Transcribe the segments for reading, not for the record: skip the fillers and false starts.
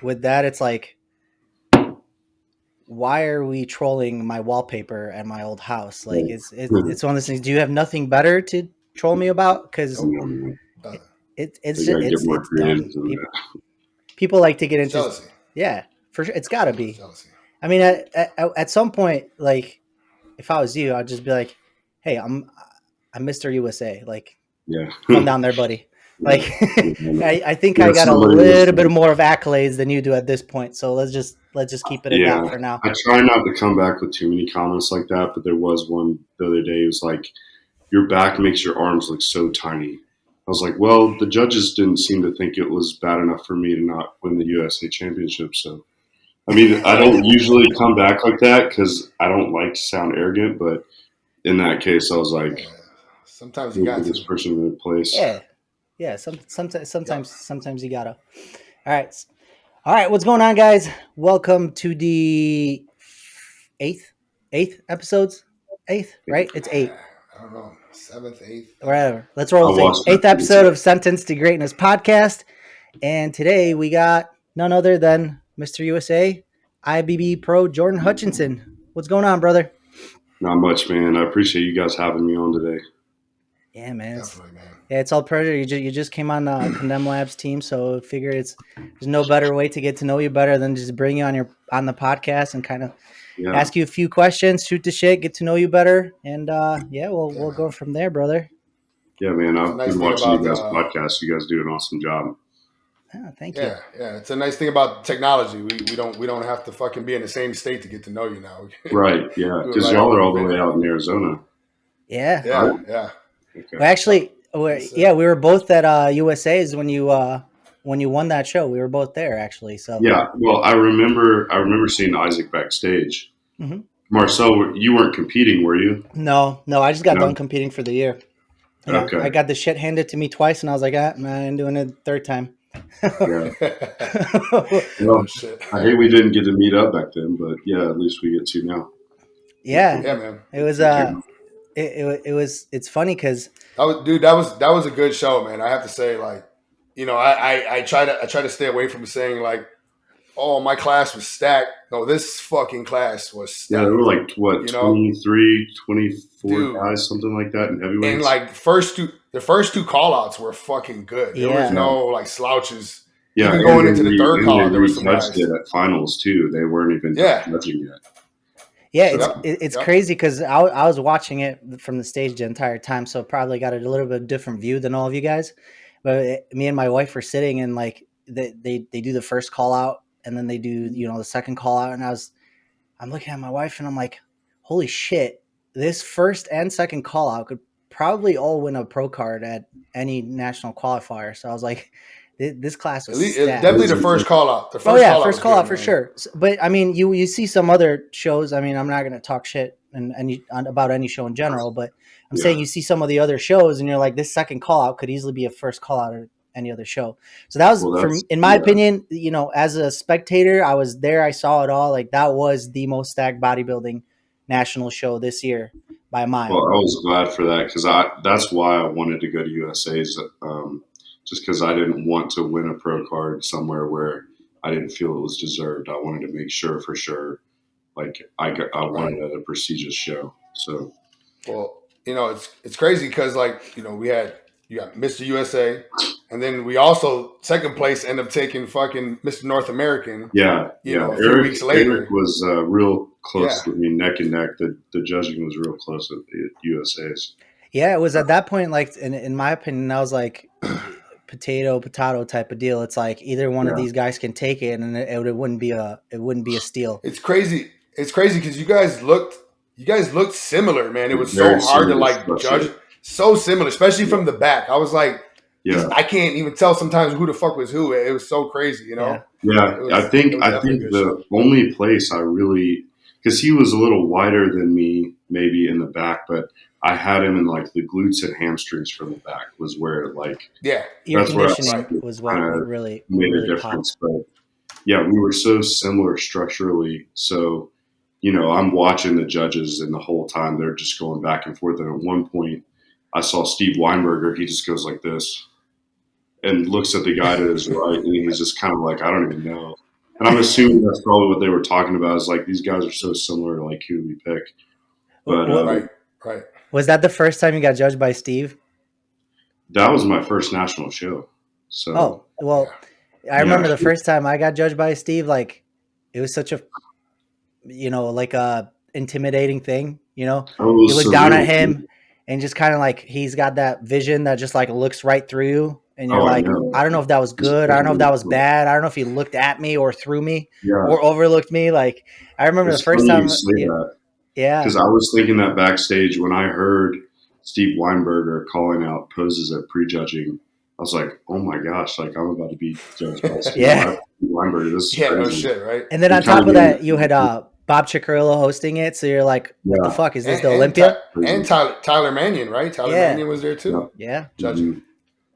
with that, it's like, why are we trolling my wallpaper at my old house? Like, it's one of those things. Do you have nothing better to troll me about? Because it's dumb. People like to get into jealousy. Yeah, for sure. It's got to be. Jealousy. I mean, at some point, like, if I was you, I'd just be like, "Hey, I'm Mr. USA. Like, come down there, buddy." Like, I think I got a little bit more of accolades than you do at this point. So let's just keep it at that for now. I try not to come back with too many comments like that, but there was one the other day. It was like, "Your back makes your arms look so tiny." I was like, well, the judges didn't seem to think it was bad enough for me to not win the USA Championship. So, I mean, I don't usually come back like that because I don't like to sound arrogant. But in that case, I was like, sometimes you got this person in their place. Yeah. Sometimes you gotta. All right. What's going on, guys? Welcome to the eighth episodes. Eighth, right? It's 8. I don't know. 7th, 8th. Whatever. Let's roll with 8th episode of Sentenced to Greatness podcast. And today we got none other than Mr. USA, IFBB Pro Jordan Hutchinson. What's going on, brother? Not much, man. I appreciate you guys having me on today. Yeah, man. Definitely, man. Yeah, it's all pleasure. You just came on CONDEMNEDLABZ team, so I figure there's no better way to get to know you better than just bring you on the podcast and kind of ask you a few questions, shoot the shit, get to know you better, and we'll go from there, brother. Yeah, man. I've been watching you guys' podcast. You guys do an awesome job. Oh, thank you. Yeah. It's a nice thing about technology. We don't have to fucking be in the same state to get to know you now. Right. Yeah. Because y'all are all the way out in Arizona. Yeah. Yeah. Okay. Well, actually, we were both at USA's when you won that show. We were both there, actually. So yeah. Well, I remember seeing Isaac backstage. Mm-hmm. Marcel, you weren't competing, were you? No. I just got done competing for the year. Okay. I got the shit handed to me twice, and I was like, I ain't doing it the third time. Yeah. Well, I hate we didn't get to meet up back then, but yeah, at least we get to now. Yeah, man. It was it's funny because that was a good show, man. I have to say, like, I try to stay away from saying like, oh, my class was stacked. No, this fucking class was stacked. Yeah, there were like, 23, 24 guys, something like that in heavyweights. And like the first two call-outs were fucking good. There was no like slouches. Yeah, even going into the third call, there was some guys. It at finals too. They weren't even judging yet. Yeah, so it's crazy because I was watching it from the stage the entire time, so probably got a little bit different view than all of you guys. But me and my wife were sitting and like they do the first call out. And then they do, the second call out. And I'm looking at my wife and I'm like, holy shit, this first and second call out could probably all win a pro card at any national qualifier. So I was like, this class was definitely the first call out. First call out for sure. But I mean, you see some other shows. I mean, I'm not going to talk shit about any show in general, but I'm saying you see some of the other shows and you're like, this second call out could easily be a first call out or any other show. So that was, in my opinion, as a spectator, I was there. I saw it all. Like, that was the most stacked bodybuilding national show this year by a mile. Well, I was glad for that because that's why I wanted to go to USA's, just because I didn't want to win a pro card somewhere where I didn't feel it was deserved. I wanted to make sure for sure, like I wanted a prestigious show. So, well, it's crazy because you got Mr. USA, and then we also second place end up taking fucking Mr. North American. Yeah, a few weeks later. Eric was real close. I mean, neck and neck. The judging was real close at the USA's. Yeah, it was at that point. Like, in my opinion, I was like, potato type of deal. It's like either one of these guys can take it, and it wouldn't be a steal. It's crazy. It's crazy because you guys looked similar, man. It was so hard to judge. So similar, especially from the back. I was like, I can't even tell sometimes who the fuck was who. It was so crazy, Yeah, I think the only place I really, because he was a little wider than me, maybe in the back, but I had him in like the glutes and hamstrings from the back was where that's where was what really made a difference. But yeah, we were so similar structurally. So, I'm watching the judges and the whole time they're just going back and forth. And at one point, I saw Steve Weinberger. He just goes like this and looks at the guy to his right, and he's just kind of like, I don't even know. And I'm assuming that's probably what they were talking about. Is like these guys are so similar. Like who do we pick? But right. Was that the first time you got judged by Steve? That was my first national show. So I remember the first time I got judged by Steve. Like it was such a, like a intimidating thing. You look down at him and just kind of like he's got that vision that just like looks right through you. And you're I don't know if that was good. I don't know if that was bad. I don't know if he looked at me or through me or overlooked me. Like I remember the first time. Yeah. Because I was thinking that backstage when I heard Steve Weinberger calling out poses at prejudging, I was like, oh my gosh, like I'm about to be judged by Steve Weinberger. This is crazy. No shit, right? And then on top of that, you had Bob Ciccarello hosting it. So you're like, what the fuck? Is this the Olympia? And Tyler Mannion, right? Tyler Mannion was there too. Yeah. Judging.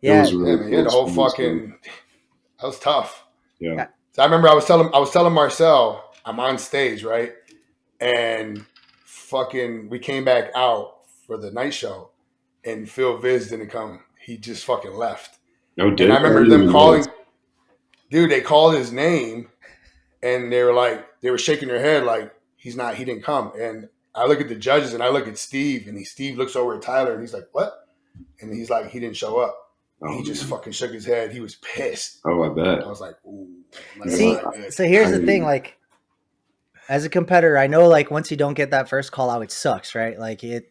Yeah. Really the whole fucking, that was tough. Yeah. So I remember I was telling Marcel, I'm on stage, right? And fucking, we came back out for the night show and Phil Viz didn't come. He just fucking left. No, and I remember them calling, dude, they called his name and they were shaking their head like, he didn't come. And I look at the judges and I look at Steve and Steve looks over at Tyler and he's like, what? And he's like, he didn't show up. He just fucking shook his head. He was pissed. Oh, I bet. I was like, ooh. So here's the thing, like, as a competitor, I know, like, once you don't get that first call out, it sucks, right? Like, it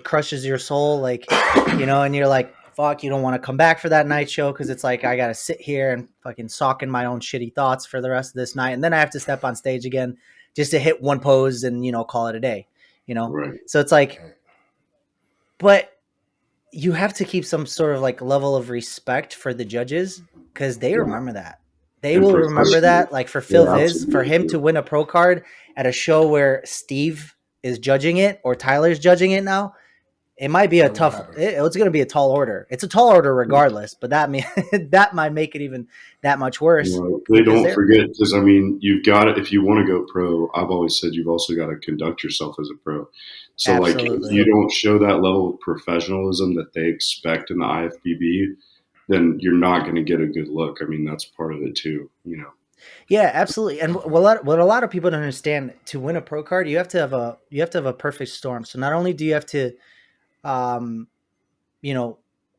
crushes your soul, like, and you're like, fuck, you don't want to come back for that night show because it's like I got to sit here and fucking sock in my own shitty thoughts for the rest of this night. And then I have to step on stage again just to hit one pose and, call it a day, Right. So it's like, but you have to keep some sort of like level of respect for the judges because they remember that. They will remember that. Like for Phil Viz, for him to win a pro card at a show where Steve is judging it or Tyler's judging it now, it might be a tough. It's going to be a tall order. It's a tall order regardless, but that might make it even that much worse. They don't forget because you've got it. If you want to go pro, I've always said you've also got to conduct yourself as a pro. So Absolutely. Like if you don't show that level of professionalism that they expect in the IFBB, then you're not going to get a good look. That's part of it too. Yeah, absolutely. And what a lot of people don't understand, to win a pro card, you have to have a perfect storm. So not only do you have to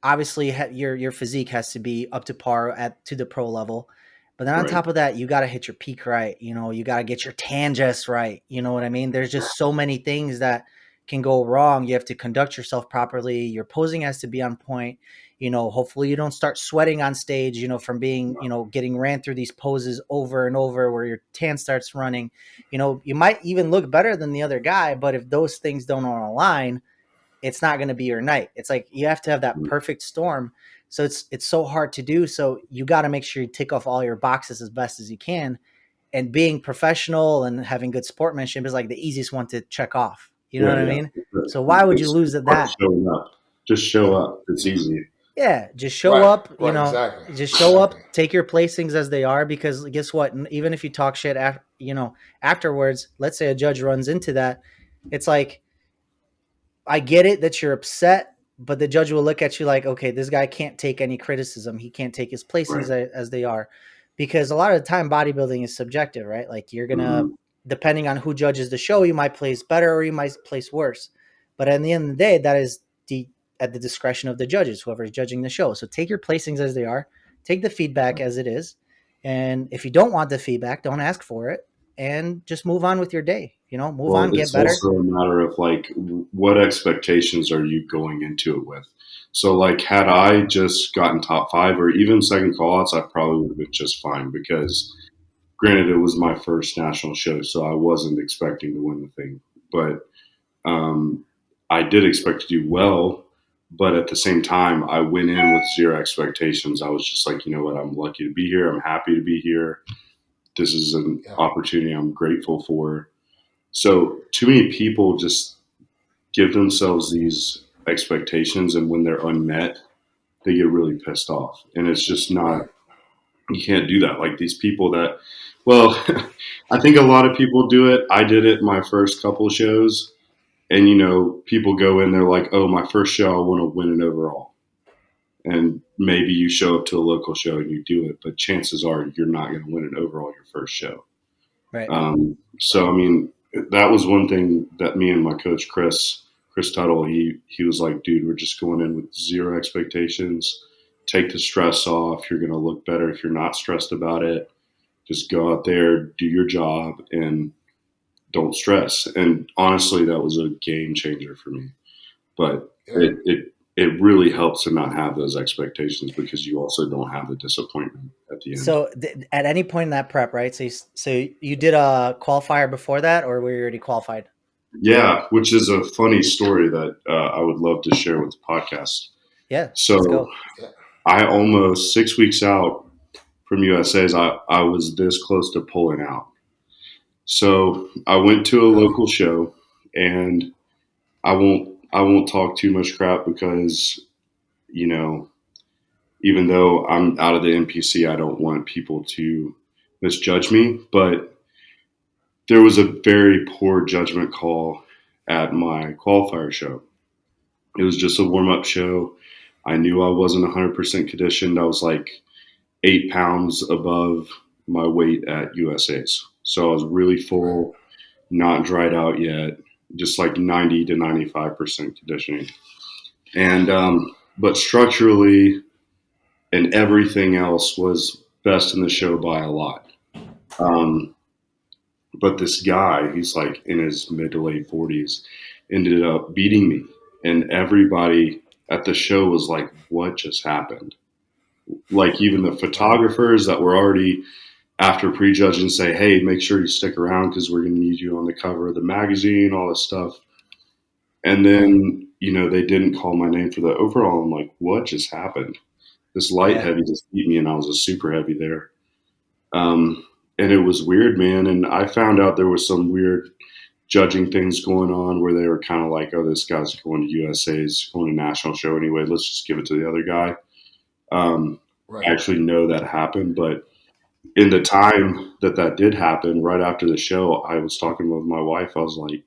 obviously your physique has to be up to par to the pro level, but then on top of that, you got to hit your peak right. You got to get your tan just right. You know what I mean? There's just so many things that can go wrong. You have to conduct yourself properly. Your posing has to be on point. Hopefully you don't start sweating on stage, from being, getting ran through these poses over and over where your tan starts running. You might even look better than the other guy, but if those things don't align, it's not going to be your night. It's like you have to have that perfect storm. So it's so hard to do. So you got to make sure you tick off all your boxes as best as you can. And being professional and having good sportsmanship is like the easiest one to check off. You know what I mean? So why would you lose at that? Showing up. Just show up. It's easy. Yeah, just show up, exactly. Just show up, take your placings as they are, because guess what? Even if you talk shit, afterwards, let's say a judge runs into that, it's like, I get it that you're upset, but the judge will look at you like, okay, this guy can't take any criticism. He can't take his placings as they are, because a lot of the time bodybuilding is subjective, right? Like you're going to, depending on who judges the show, you might place better or you might place worse. But at the end of the day, that is at the discretion of the judges, whoever is judging the show. So take your placings as they are, take the feedback as it is. And if you don't want the feedback, don't ask for it and just move on with your day. Move on, get better. It's also a matter of like, what expectations are you going into it with? So like, had I just gotten top 5 or even second call-outs, I probably would have been just fine, because granted, it was my first national show, so I wasn't expecting to win the thing. But I did expect to do well, but at the same time, I went in with 0 expectations. I was just like, you know what, I'm lucky to be here. I'm happy to be here. This is an opportunity I'm grateful for. So too many people just give themselves these expectations, and when they're unmet, they get really pissed off. And it's just not, you can't do that. Like these people that, well, I think a lot of people do it. I did it my first couple of shows, and people go in, they're like, oh, my first show, I want to win an overall. and maybe you show up to a local show and you do it, but chances are you're not going to win an overall your first show. Right. So, I mean, that was one thing that me and my coach, Chris Tuttle, he was like, dude, we're just going in with zero expectations. Take the stress off. You're going to look better if you're not stressed about it. Just go out there, do your job, and don't stress. And honestly, that was a game changer for me. But it really helps to not have those expectations, because you also don't have the disappointment at the end. So at any point in that prep, right? So you did a qualifier before that, or were you already qualified? Yeah, which is a funny story that I would love to share with the podcast. Yeah. So I almost 6 weeks out from USA's, I was this close to pulling out. So I went to a local show, and I won't talk too much crap because, you know, even though I'm out of the NPC, I don't want people to misjudge me. But there was a very poor judgment call at my qualifier show. It was just a warm-up show. I knew I wasn't 100% conditioned. I was like 8 pounds above my weight at USA's. So I was really full, not dried out yet, just like 90 to 95% conditioning. And, but structurally and everything else was best in the show by a lot. But this guy, he's like in his mid to late 40s, ended up beating me. And everybody at the show was like, what just happened? Like even the photographers that were already after prejudging say, hey, make sure you stick around because we're going to need you on the cover of the magazine, all this stuff. And then, you know, they didn't call my name for the overall. I'm like, what just happened? This light heavy just beat me, and I was a super heavy there. And it was weird, man. And I found out there was some weird judging things going on where they were kind of like, oh, this guy's going to USA's, going to national show anyway. Let's just give it to the other guy. I actually know that happened. But in the time that did happen, right after the show, I was talking with my wife. I was like,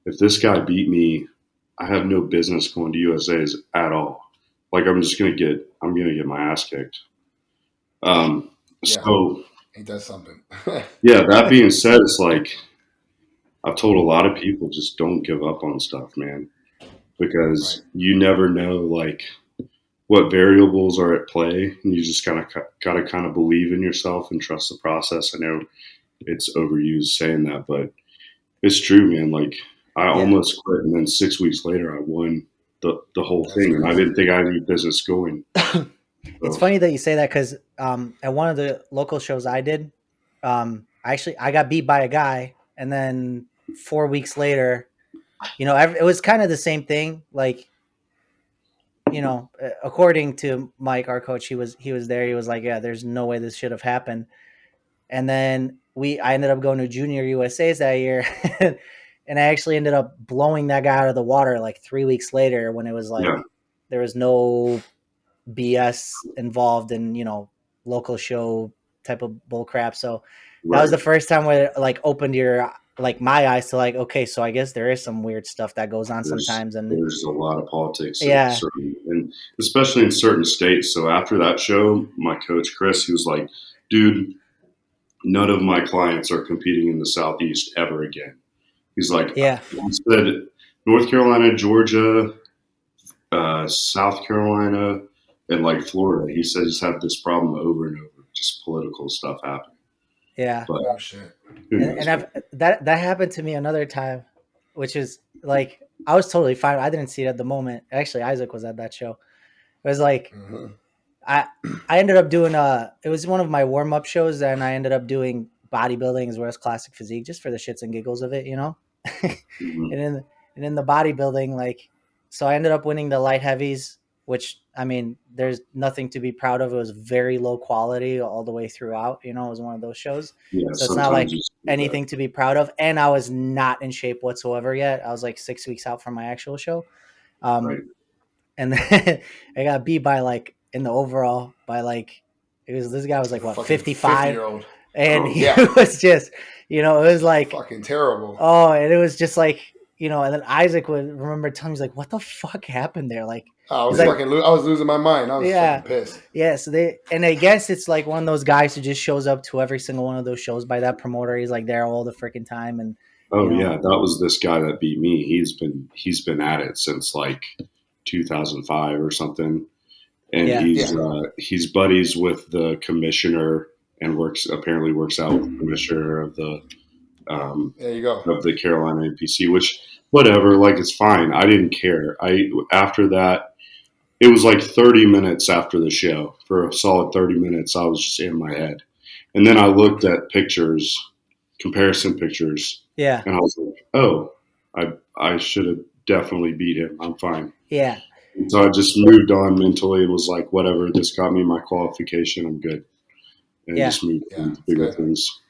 if this guy beat me, I have no business going to USA's at all. Like, I'm going to get my ass kicked. So ain't that something? Yeah, that being said, it's like, I've told a lot of people, just don't give up on stuff, man, because you never know like what variables are at play, and you just gotta kind of believe in yourself and trust the process. I know it's overused saying that, but it's true, man. Like I almost quit, and then 6 weeks later, I won the whole thing, and I didn't think I had any business going. It's funny that you say that because at one of the local shows I did, I got beat by a guy, and then 4 weeks later, you know, it was kind of the same thing. Like, you know, according to Mike, our coach, he was there. He was like, yeah, there's no way this should have happened. And then I ended up going to Junior USA's that year, and I actually ended up blowing that guy out of the water like 3 weeks later when it was like there was no BS involved in, you know, local show type of bull crap. So that was the first time where it like opened my eyes to like, okay, so I guess there is some weird stuff that goes on sometimes. And there's a lot of politics. Yeah. And especially in certain states. So after that show, my coach, Chris, he was like, dude, none of my clients are competing in the Southeast ever again. He's like, he said North Carolina, Georgia, South Carolina, and like Florida. He said he's had this problem over and over, just political stuff happening. Yeah. But, and that happened to me another time, which is like, I was totally fine. I didn't see it at the moment. Actually, Isaac was at that show. It was like, I ended up doing it was one of my warm-up shows, and I ended up doing bodybuilding as well as classic physique just for the shits and giggles of it, you know? And in the bodybuilding, like, so I ended up winning the light heavies, which, I mean, there's nothing to be proud of. It was very low quality all the way throughout, you know, it was one of those shows. Yeah, so it's not like anything to be proud of. And I was not in shape whatsoever yet. I was like 6 weeks out from my actual show. And then I got beat by like in the overall by like, this guy was like what, 55, and he was just, you know, it was like fucking terrible. Oh, and it was just like, you know, and then Isaac would remember telling me, he's like, what the fuck happened there? Like, I was like, I was losing my mind. I was fucking pissed. Yeah. So I guess it's like one of those guys who just shows up to every single one of those shows by that promoter. He's like there all the freaking time. And yeah, that was this guy that beat me. He's been at it since like 2005 or something. And he's buddies with the commissioner and apparently works out with the commissioner of the there you go, of the Carolina APC, which whatever, like it's fine. I didn't care. After that, it was like 30 minutes after the show. For a solid 30 minutes, I was just in my head. And then I looked at comparison pictures. Yeah. And I was like, oh, I should have definitely beat him. I'm fine. Yeah. And so I just moved on mentally and was like, whatever, this got me my qualification. I'm good. And just moved on to bigger things.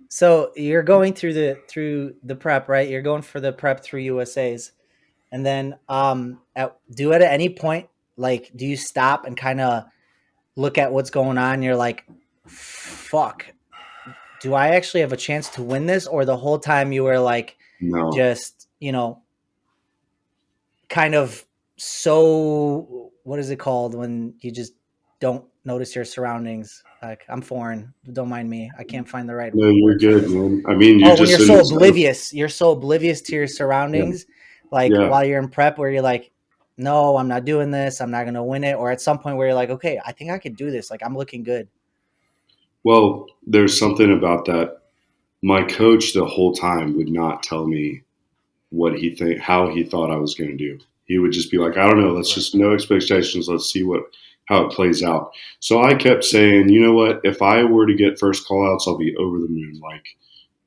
So you're going through the prep, right? You're going for the prep through USA's. And then at any point, like, do you stop and kind of look at what's going on? You're like, fuck, do I actually have a chance to win this? Or the whole time you were like, no, just, you know, kind of so, what is it called when you just don't notice your surroundings? Like, I'm foreign. Don't mind me. I can't find the right word. No, you're good, man. I mean, when you're so oblivious. You're so oblivious to your surroundings. Yeah. While you're in prep, where you're like, no, I'm not doing this. I'm not going to win it. Or at some point where you're like, okay, I think I could do this. Like, I'm looking good. Well, there's something about that. My coach the whole time would not tell me how he thought I was going to do. He would just be like, I don't know. Let's just no expectations. Let's see how it plays out. So I kept saying, you know what? If I were to get first call outs, I'll be over the moon. Like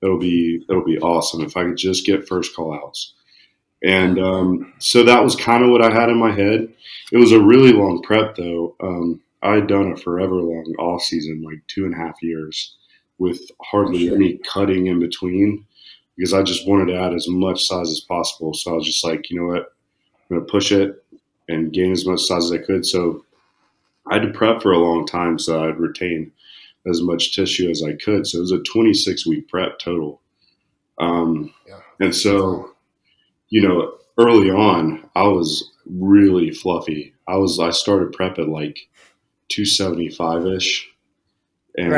it'll be awesome if I could just get first call outs. And so that was kind of what I had in my head. It was a really long prep though. I had done a forever long off season, like 2.5 years with hardly any cutting in between because I just wanted to add as much size as possible. So I was just like, you know what? I'm going to push it and gain as much size as I could. So I had to prep for a long time so I'd retain as much tissue as I could. So it was a 26-week prep total. And so, you know, early on, I was really fluffy. I started prep at like 275-ish. And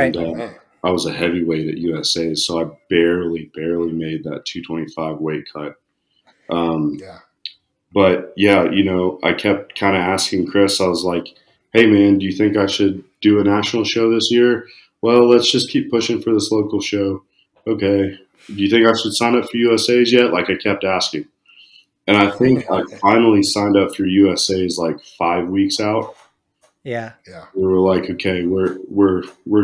I was a heavyweight at USA, so I barely made that 225 weight cut. But yeah, you know, I kept kind of asking Chris, I was like, hey man, do you think I should do a national show this year? Well, let's just keep pushing for this local show. Okay. Do you think I should sign up for USA's yet? Like I kept asking. And I think I finally signed up for USA's like 5 weeks out. Yeah. We were like, okay, we're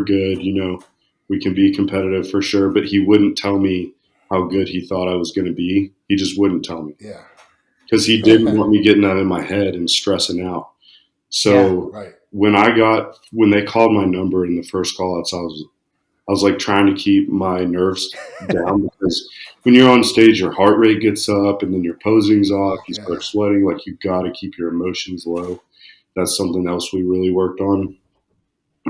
good. You know, we can be competitive for sure. But he wouldn't tell me how good he thought I was going to be. He just wouldn't tell me. Yeah. Because he didn't want me getting that in my head and stressing out. So when they called my number in the first call outs, I was like trying to keep my nerves down because when you're on stage, your heart rate gets up and then your posing's off. You start sweating. Like you've got to keep your emotions low. That's something else we really worked on.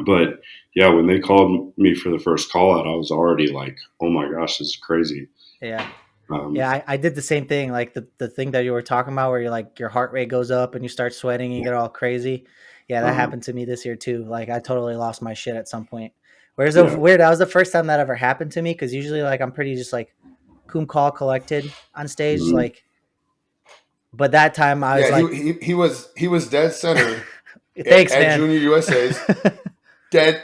But yeah, when they called me for the first call out, I was already like, oh my gosh, this is crazy. Yeah. I did the same thing. Like the thing that you were talking about where you're like, your heart rate goes up and you start sweating and you get all crazy. Yeah, that happened to me this year too. Like I totally lost my shit at some point. Whereas weird, that was the first time that ever happened to me. Cause usually like, I'm pretty just like collected on stage. Mm-hmm. Like, but that time I was like, he was dead center. Thanks, at man. Junior USA's dead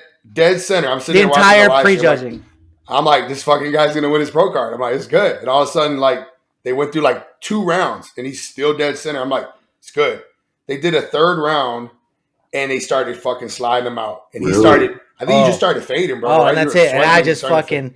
center. I'm sitting the there entire prejudging. I'm like, this fucking guy's gonna win his pro card. I'm like, it's good. And all of a sudden, like, they went through like 2 rounds and he's still dead center. I'm like, it's good. They did a 3rd round and they started fucking sliding him out. And he started, I think he just started fading, bro. Oh, right? And that's it. And I just fucking,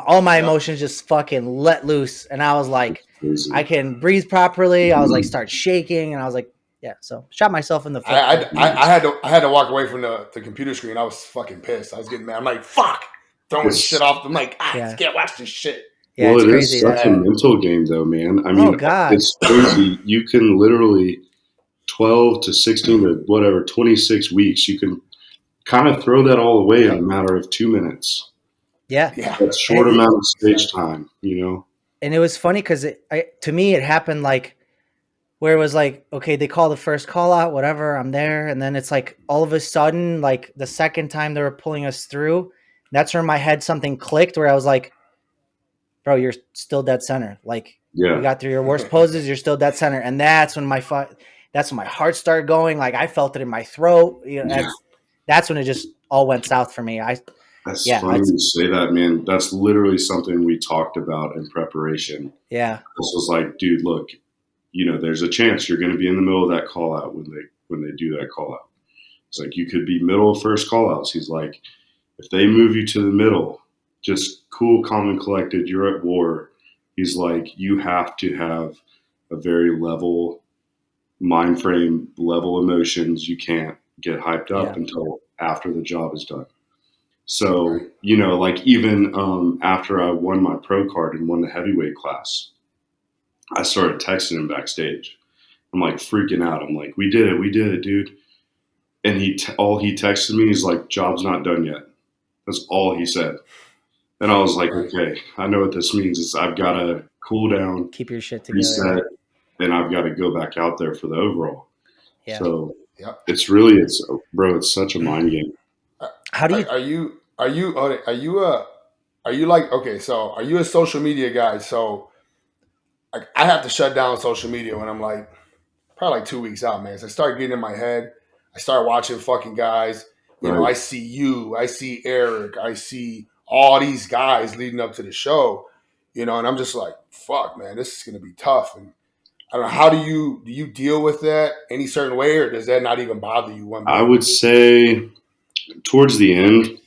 all my emotions just fucking let loose. And I was like, I can breathe properly. I was like, start shaking. And I was like, yeah. So shot myself in the foot. I had to walk away from the computer screen. I was fucking pissed. I was getting mad. I'm like, fuck. Throwing shit off. I'm like, I can't watch this shit. Yeah, well, it is such a mental game, though, man. I mean, it's crazy. You can literally 12 to 16 to whatever, 26 weeks, you can kind of throw that all away in a matter of 2 minutes. Yeah. That short amount of stage time, you know? and it was funny because to me it happened like where it was like, okay, they call the first call out, whatever, I'm there, and then it's like all of a sudden, like the second time they were pulling us through, that's where in my head something clicked where I was like, bro, you're still dead center. Like you got through your worst poses, you're still dead center, and that's when my heart started going. Like I felt it in my throat. You know, that's when it just all went south for me. That's funny you say that, man. That's literally something we talked about in preparation. Yeah, this was like, dude, look, you know, there's a chance you're going to be in the middle of that call out when they do that call out. It's like you could be middle of first call outs. He's like, if they move you to the middle, just cool, calm, and collected. You're at war. He's like, you have to have a very level mind frame, level emotions. You can't get hyped up until after the job is done. So, you know, like even after I won my pro card and won the heavyweight class, I started texting him backstage. I'm like freaking out. I'm like, we did it, dude. And all he texted me is like, job's not done yet. That's all he said. And I was like, okay, I know what this means. Is I've got to cool down, keep your shit together, reset, and I've got to go back out there for the overall. Yeah. So it's such a mind game. How do you? Are you like, okay, so are you a social media guy? So like I have to shut down social media when I'm like probably like 2 weeks out, man. So I start getting in my head. I start watching fucking guys. You know, I see you, I see Eric, I see all these guys leading up to the show, you know, and I'm just like, fuck, man, this is gonna be tough. And I don't know, how do you deal with that any certain way, or does that not even bother you one bit? I would say towards the end,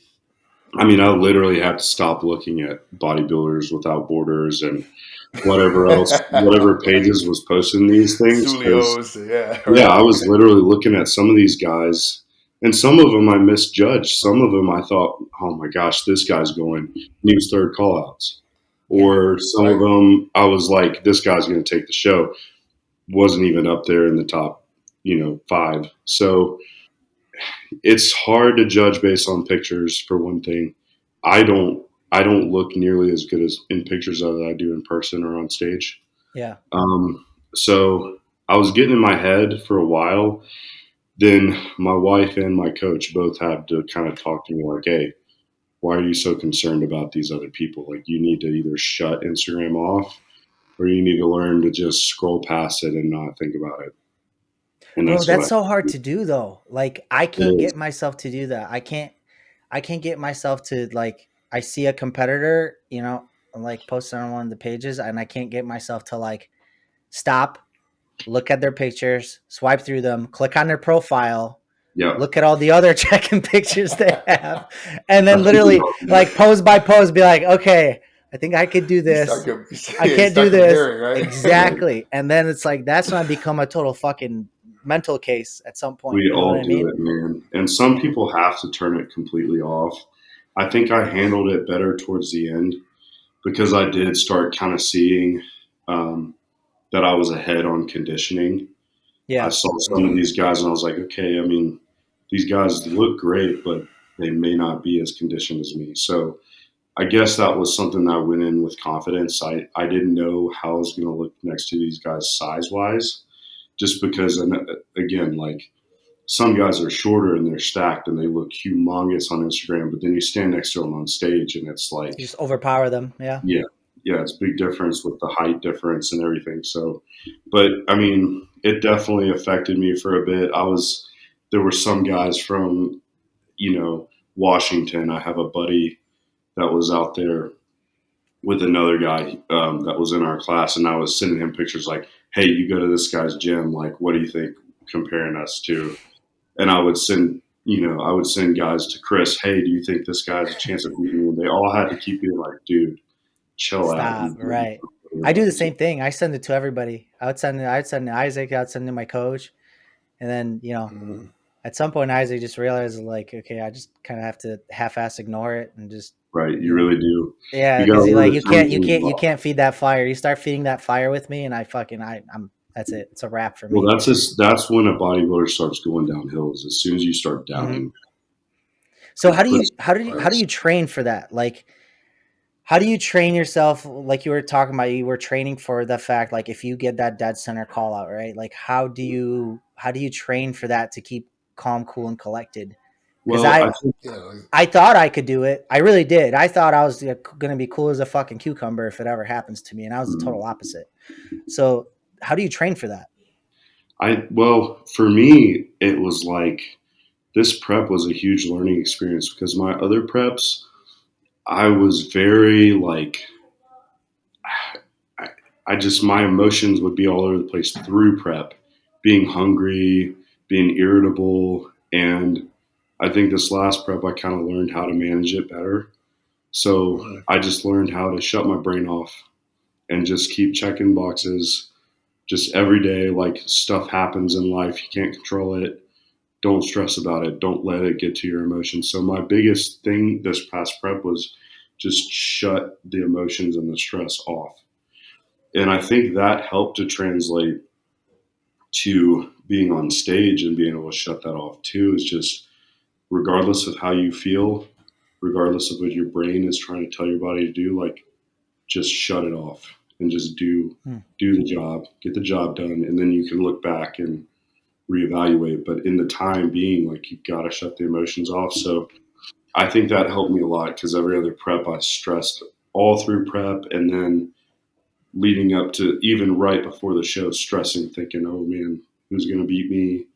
I mean, I literally had to stop looking at Bodybuilders Without Borders and whatever else, whatever pages was posting these things. Yeah, I was literally looking at some of these guys, and some of them I misjudged. Some of them I thought, oh my gosh, this guy's going. And he was third call-outs. Or some of them I was like, this guy's going to take the show. Wasn't even up there in the top, 5. So it's hard to judge based on pictures, for one thing. I don't look nearly as good as in pictures as I do in person or on stage. Yeah. So I was getting in my head for a while. Then my wife and my coach both had to kind of talk to me like, hey, why are you so concerned about these other people? Like, you need to either shut Instagram off or you need to learn to just scroll past it and not think about it. And that's so hard to do though. Like, I can't get myself to do that. I can't get myself to, like, I see a competitor, like posted on one of the pages, and I can't get myself to like stop, look at their pictures, swipe through them, click on their profile, look at all the other check-in pictures they have, and then literally like pose by pose be like, okay, I think I could do this. I can't do this. Right? Exactly. And then it's like, that's when I become a total fucking mental case at some point. We all do it, man. And some people have to turn it completely off. I think I handled it better towards the end because I did start kind of seeing that I was ahead on conditioning. Yeah. I saw some of these guys and I was like, okay, I mean, these guys look great, but they may not be as conditioned as me. So I guess that was something that I went in with confidence. I didn't know how I was going to look next to these guys size-wise, just because, again, like, some guys are shorter and they're stacked and they look humongous on Instagram, but then you stand next to them on stage and it's like, you just overpower them. Yeah. Yeah. It's a big difference with the height difference and everything. So, but I mean, it definitely affected me for a bit. There were some guys from, Washington. I have a buddy that was out there with another guy that was in our class, and I was sending him pictures like, hey, you go to this guy's gym, like, what do you think comparing us to? And I would send guys to Chris, hey, do you think this guy has a chance of beating me? And they all had to keep being like, dude, chill out. Right. I do the same thing. I send it to everybody. I'd send to Isaac, I'd send to my coach. And then, at some point Isaac just realized, like, okay, I just kind of have to half-ass ignore it and just. Right. You really do. Yeah. Because you can't feed that fire. You start feeding that fire with me and I'm that's it. It's a wrap for me. Well, that's when a bodybuilder starts going downhill, is as soon as you start doubting. So how do you train for that? Like, How do you train yourself? Like you were talking about, you were training for the fact, like if you get that dead center call out, right? Like how do you train for that to keep calm, cool, and collected? Because Well, I think, I thought I could do it. I really did. I thought I was going to be cool as a fucking cucumber if it ever happens to me, and I was the total opposite. So how do you train for that? well, for me, it was like this prep was a huge learning experience because my other preps, I was very like, I just, my emotions would be all over the place through prep, being hungry, being irritable. And I think this last prep, I kind of learned how to manage it better. So I just learned how to shut my brain off and just keep checking boxes. Just every day, like stuff happens in life, you can't control it. Don't stress about it. Don't let it get to your emotions. So my biggest thing this past prep was just shut the emotions and the stress off. And I think that helped to translate to being on stage and being able to shut that off too. Is just regardless of how you feel, regardless of what your brain is trying to tell your body to do, like just shut it off and just do the job, get the job done, and then you can look back and reevaluate. But in the time being, like you've got to shut the emotions off. So I think that helped me a lot because every other prep I stressed all through prep, and then leading up to even right before the show, stressing, thinking, oh man, who's going to beat me?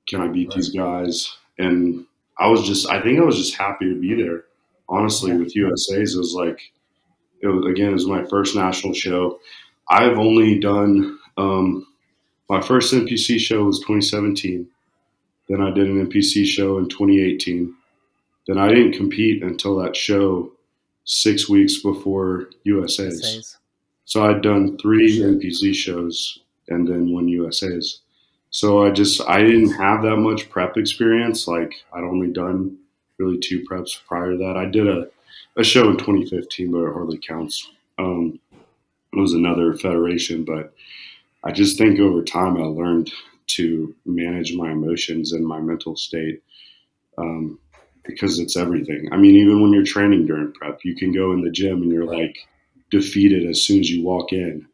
Can I beat these guys? And I think I was just happy to be there. Honestly, with USA's, it was like, it was my first national show. I've only done, my first NPC show was 2017. Then I did an NPC show in 2018. Then I didn't compete until that show 6 weeks before USA's. So I'd done 3 NPC shows and then 1 USA's. So I didn't have that much prep experience. Like I'd only done really 2 preps prior to that. I did a show in 2015, but it hardly counts. It was another federation, but I just think over time I learned to manage my emotions and my mental state because it's everything. I mean, even when you're training during prep, you can go in the gym and you're like defeated as soon as you walk in.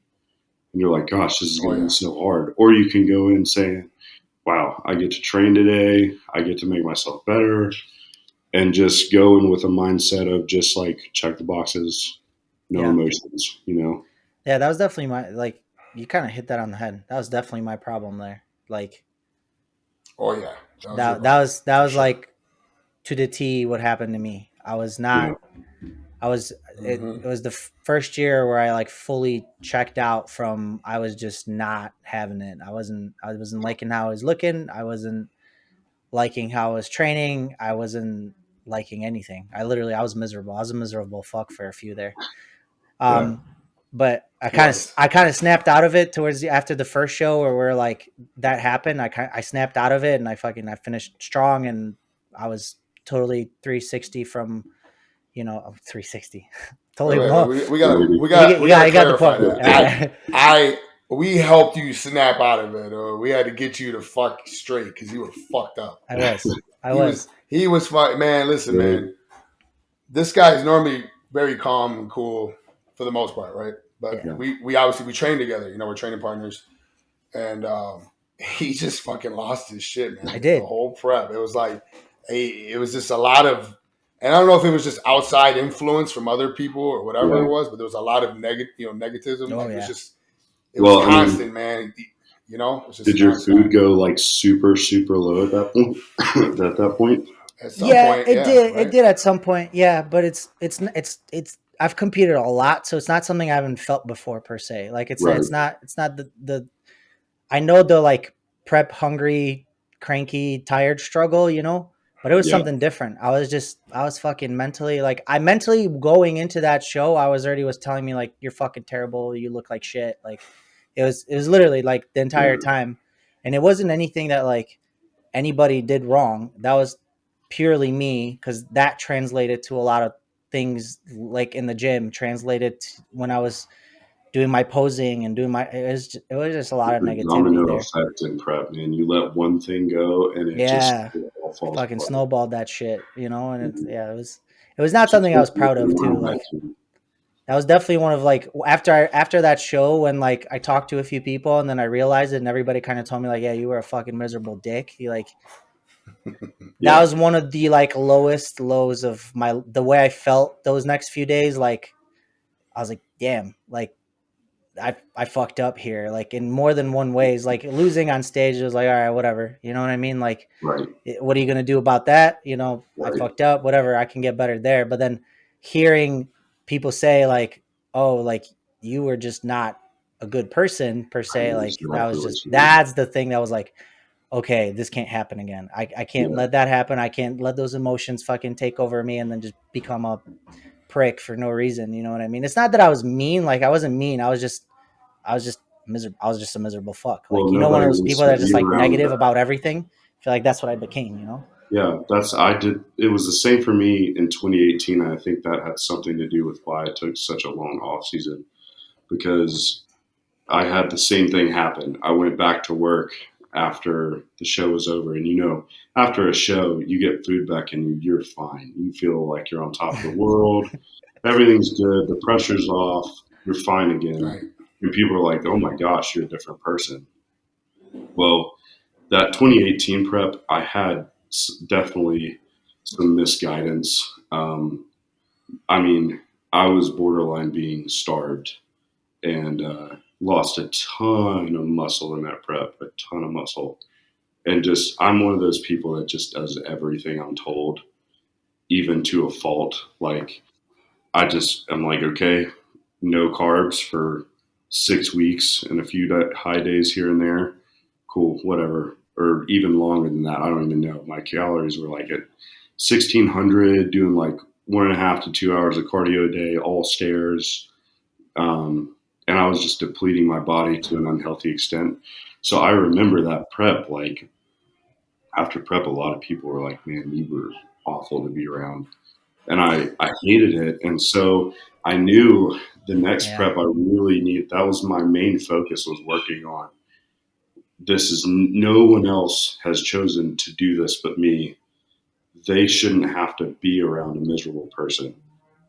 And you're like, gosh, this is going to be so hard. Or you can go in saying, wow, I get to train today. I get to make myself better. And just go in with a mindset of just like check the boxes, no emotions, you know? Yeah, that was definitely my, like, you kind of hit that on the head. That was definitely my problem there. Like, that was like to the T what happened to me. I was not, it was the first year where I like fully checked out from, I was just not having it. I wasn't liking how I was looking. I wasn't liking how I was training. I wasn't liking anything. I was miserable. I was a miserable fuck for a few there. But I kind of snapped out of it towards after the first show where like that happened. I snapped out of it and I finished strong and I was totally 360 from, 360. Totally wrong. We gotta got the clarify point. that. We helped you snap out of it, or we had to get you to fuck straight because you were fucked up. He was fucked, man. Listen, man. This guy is normally very calm and cool for the most part, right? But we obviously we train together. We're training partners, and he just fucking lost his shit, man. I did the whole prep. It was like, it was just a lot of. And I don't know if it was just outside influence from other people or whatever it was, but there was a lot of negativism. It was constant, man. It was just did your food go like super, super low at that point? At that point? At some point, it did. Right? It did at some point, yeah. But it's I've competed a lot, so it's not something I haven't felt before per se. Like it's not the I know the like prep hungry, cranky, tired struggle, but it was something different. I was fucking mentally, like I mentally going into that show, I was telling me like, you're fucking terrible. You look like shit. Like it was literally like the entire time. And it wasn't anything that like anybody did wrong. That was purely me. Cause that translated to a lot of things like in the gym translated when I was doing my posing and doing it was just a lot of negativity there. Effect in prep, man. You let one thing go and it just falls fucking snowballed that shit, and it was not something I was proud of too. Like That was definitely one of like after that show when like I talked to a few people and then I realized it and everybody kind of told me like, yeah, you were a fucking miserable dick. You like that was one of the like lowest lows of the way I felt those next few days. Like I was like, damn, like I fucked up here, like in more than one ways. Like losing on stage was like, all right, whatever. You know what I mean? Like, what are you gonna do about that? You know, I fucked up, whatever. I can get better there. But then hearing people say like, oh, like you were just not a good person per se. Like that was just that's the thing that was like, okay, this can't happen again. I can't let that happen. I can't let those emotions fucking take over me and then just become a prick for no reason. You know what I mean? It's not that I was mean. Like I wasn't mean. I was just miserable. I was just a miserable fuck. Like, you know, one of those people that are just like negative about everything. I feel like that's what I became, you know? Yeah, it was the same for me in 2018. And I think that had something to do with why I took such a long off season, because I had the same thing happen. I went back to work after the show was over. And, you know, after a show, you get food back and you're fine. You feel like you're on top of the world. Everything's good. The pressure's off. You're fine again. Right. And people are like, oh my gosh, you're a different person. Well, that 2018 prep, I had definitely some misguidance. I mean, I was borderline being starved and lost a ton of muscle in that prep, a ton of muscle. And just, I'm one of those people that just does everything I'm told, even to a fault. Like, I'm like, okay, no carbs for 6 weeks and a few high days here and there. Cool, whatever. Or even longer than that. I don't even know. My calories were like at 1,600, doing like 1.5 to 2 hours of cardio a day, all stairs. And I was just depleting my body to an unhealthy extent. So I remember that prep, like after prep, a lot of people were like, man, you were awful to be around. And I hated it. And so I knew the next prep I really needed, that was my main focus, was working on. This is, no one else has chosen to do this but me. They shouldn't have to be around a miserable person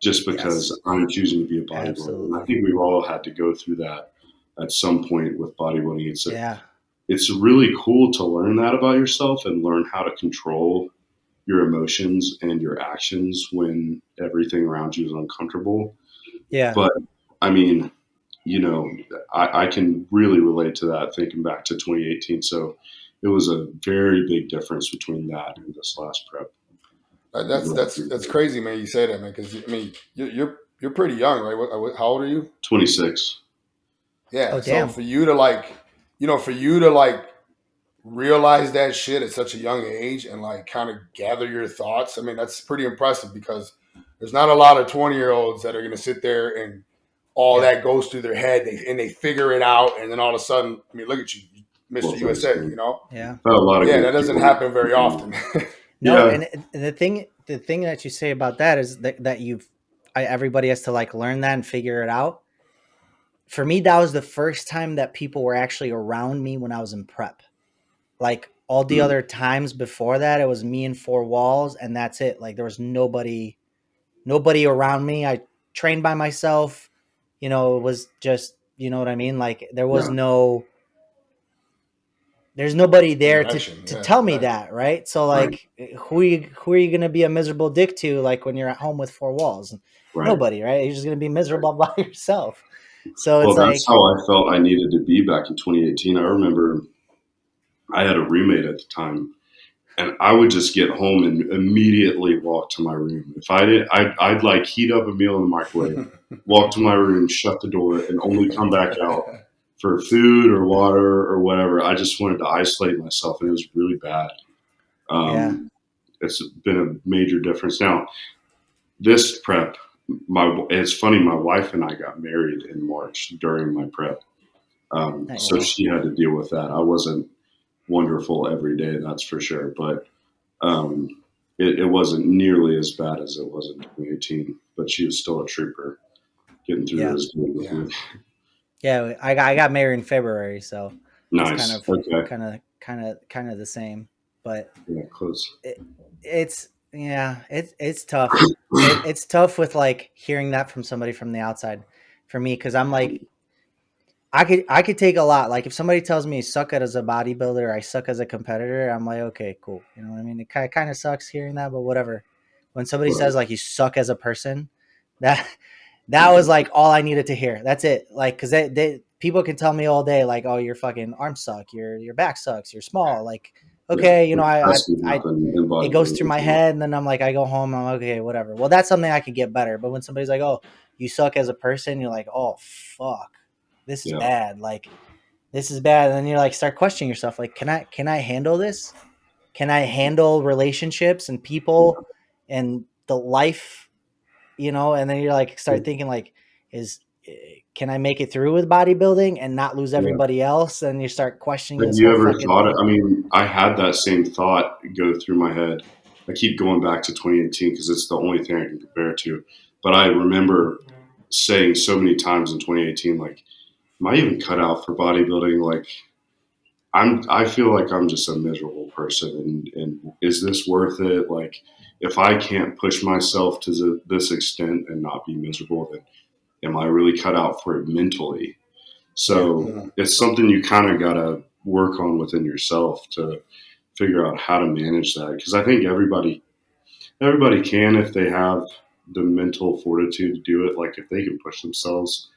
just because I'm choosing to be a bodybuilder. I think we've all had to go through that at some point with bodybuilding. It's really cool to learn that about yourself and learn how to control your emotions and your actions when everything around you is uncomfortable. Yeah. But I mean, you know, I can really relate to that thinking back to 2018. So it was a very big difference between that and this last prep. That's crazy, man. You say that, man, because I mean, you're pretty young, right? How old are you? 26. Yeah. Oh, so damn. for you to like realize that shit at such a young age and like kind of gather your thoughts, I mean, that's pretty impressive, because there's not a lot of 20-year-olds that are going to sit there and all that goes through their head and they figure it out, and then all of a sudden, I mean, look at you, Mr. USA, you know? Yeah. That doesn't happen very often. No, and the thing that you say about that is that everybody has to like learn that and figure it out. For me, that was the first time that people were actually around me when I was in prep. Like all the other times before that, it was me and four walls, and that's it. Like there was nobody around me. I trained by myself. You know, it was just, you know what I mean? Like there was there's nobody there to tell me that, right? So like who are you gonna be a miserable dick to, like when you're at home with four walls? Nobody, right? You're just gonna be miserable by yourself. So it's that's how I felt I needed to be back in 2018. I remember I had a roommate at the time, and I would just get home and immediately walk to my room. If I did, I'd like heat up a meal in the microwave, walk to my room, shut the door, and only come back out for food or water or whatever. I just wanted to isolate myself, and it was really bad. It's been a major difference. Now, this prep, it's funny, my wife and I got married in March during my prep. So she had to deal with that. I wasn't wonderful every day, that's for sure. But it wasn't nearly as bad as it was in 2018. But she was still a trooper, getting through those days with me. Yeah, I got married in February, so nice. It's kind of the same. But close. It's Yeah, it's tough. It's tough with like hearing that from somebody from the outside for me, because I'm like, I could take a lot. Like if somebody tells me I suck at as a bodybuilder, I suck as a competitor, I'm like, okay, cool. You know what I mean? It kind of sucks hearing that, but whatever. When somebody says like you suck as a person, that that was like all I needed to hear. That's it. Like because they people can tell me all day like, oh, your fucking arms suck, your back sucks, you're small. Like okay, you know, I it goes through my head, and then I'm like, I go home, I'm like, okay, whatever. Well, that's something I could get better. But when somebody's like, oh, you suck as a person, you're like, oh fuck, this is bad. Like this is bad, and then you're like, start questioning yourself. Like, can I handle this? Can I handle relationships and people and the life? You know, and then you're like, start thinking like, is can I make it through with bodybuilding and not lose everybody else? And you start questioning Have this you whole ever fucking thought it? thing. I mean, I had that same thought go through my head. I keep going back to 2018 because it's the only thing I can compare it to. But I remember saying so many times in 2018, like, am I even cut out for bodybuilding? Like, I feel like I'm just a miserable person, and is this worth it? Like, if I can't push myself to this extent and not be miserable, then am I really cut out for it mentally? So it's something you kind of got to work on within yourself to figure out how to manage that. Because I think everybody can if they have the mental fortitude to do it. Like if they can push themselves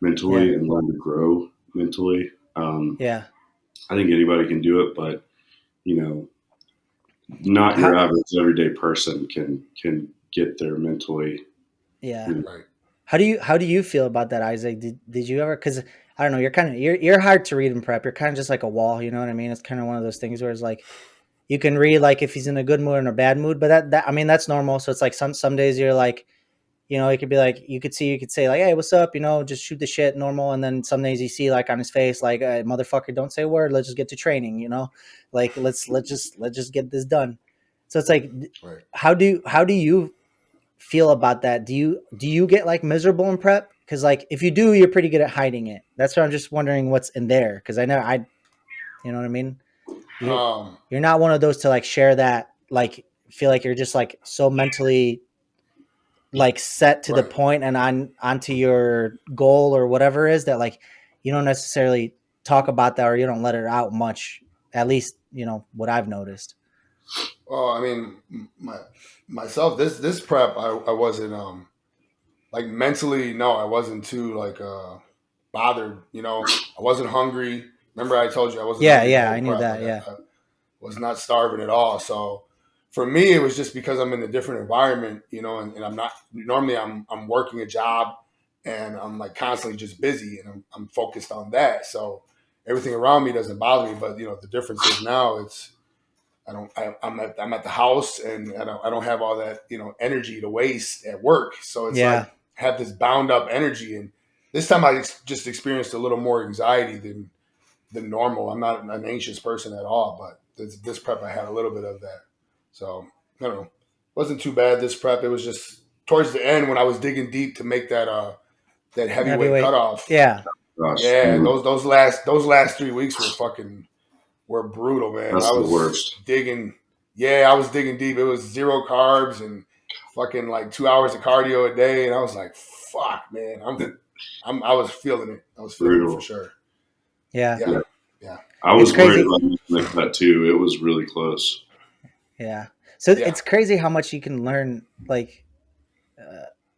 mentally and learn to grow mentally. Yeah. I think anybody can do it, but you know, not your average everyday person can get there mentally. Yeah. Right. How do you feel about that, Isaac? Did you ever? Because I don't know, you're hard to read in prep. You're kind of just like a wall. You know what I mean? It's kind of one of those things where it's like you can read like if he's in a good mood and a bad mood, but that I mean that's normal. So it's like some days you're like, you know, it could be like you could say like, hey, what's up? You know, just shoot the shit normal. And then some days you see like on his face like, motherfucker, don't say a word. Let's just get to training. You know, like let's just get this done. So it's like, how do you feel about that? Do you get like miserable in prep? Because like if you do, you're pretty good at hiding it. That's why I'm just wondering what's in there. Because I know you know what I mean. You're not one of those to like share that. Like feel like you're just like so mentally like set to the point and onto your goal or whatever it is that like you don't necessarily talk about that or you don't let it out much. At least you know what I've noticed. Well, I mean, myself this prep I wasn't like mentally, no, I wasn't too like bothered. You know, I wasn't hungry. Remember, I told you I wasn't hungry the whole I knew prep. that. Like, I was not starving at all. So for me, it was just because I'm in a different environment, you know, and I'm not normally I'm working a job and I'm like constantly just busy and I'm focused on that. So everything around me doesn't bother me. But you know, the difference is now I'm at the house and I don't have all that, you know, energy to waste at work. So it's like I have this bound up energy, and this time I just experienced a little more anxiety than normal. I'm not an anxious person at all, but this prep I had a little bit of that. So I don't know, it wasn't too bad this prep. It was just towards the end when I was digging deep to make that heavyweight cutoff. Yeah, yeah. Those last 3 weeks were brutal, man. That's I the was worst. digging. Yeah, I was digging deep. It was 0 carbs and fucking like 2 hours of cardio a day, and I was like, "Fuck, man." I was feeling it. I was feeling it for sure. Yeah. I was worried about like that too. It was really close. Yeah. So it's crazy how much you can learn, like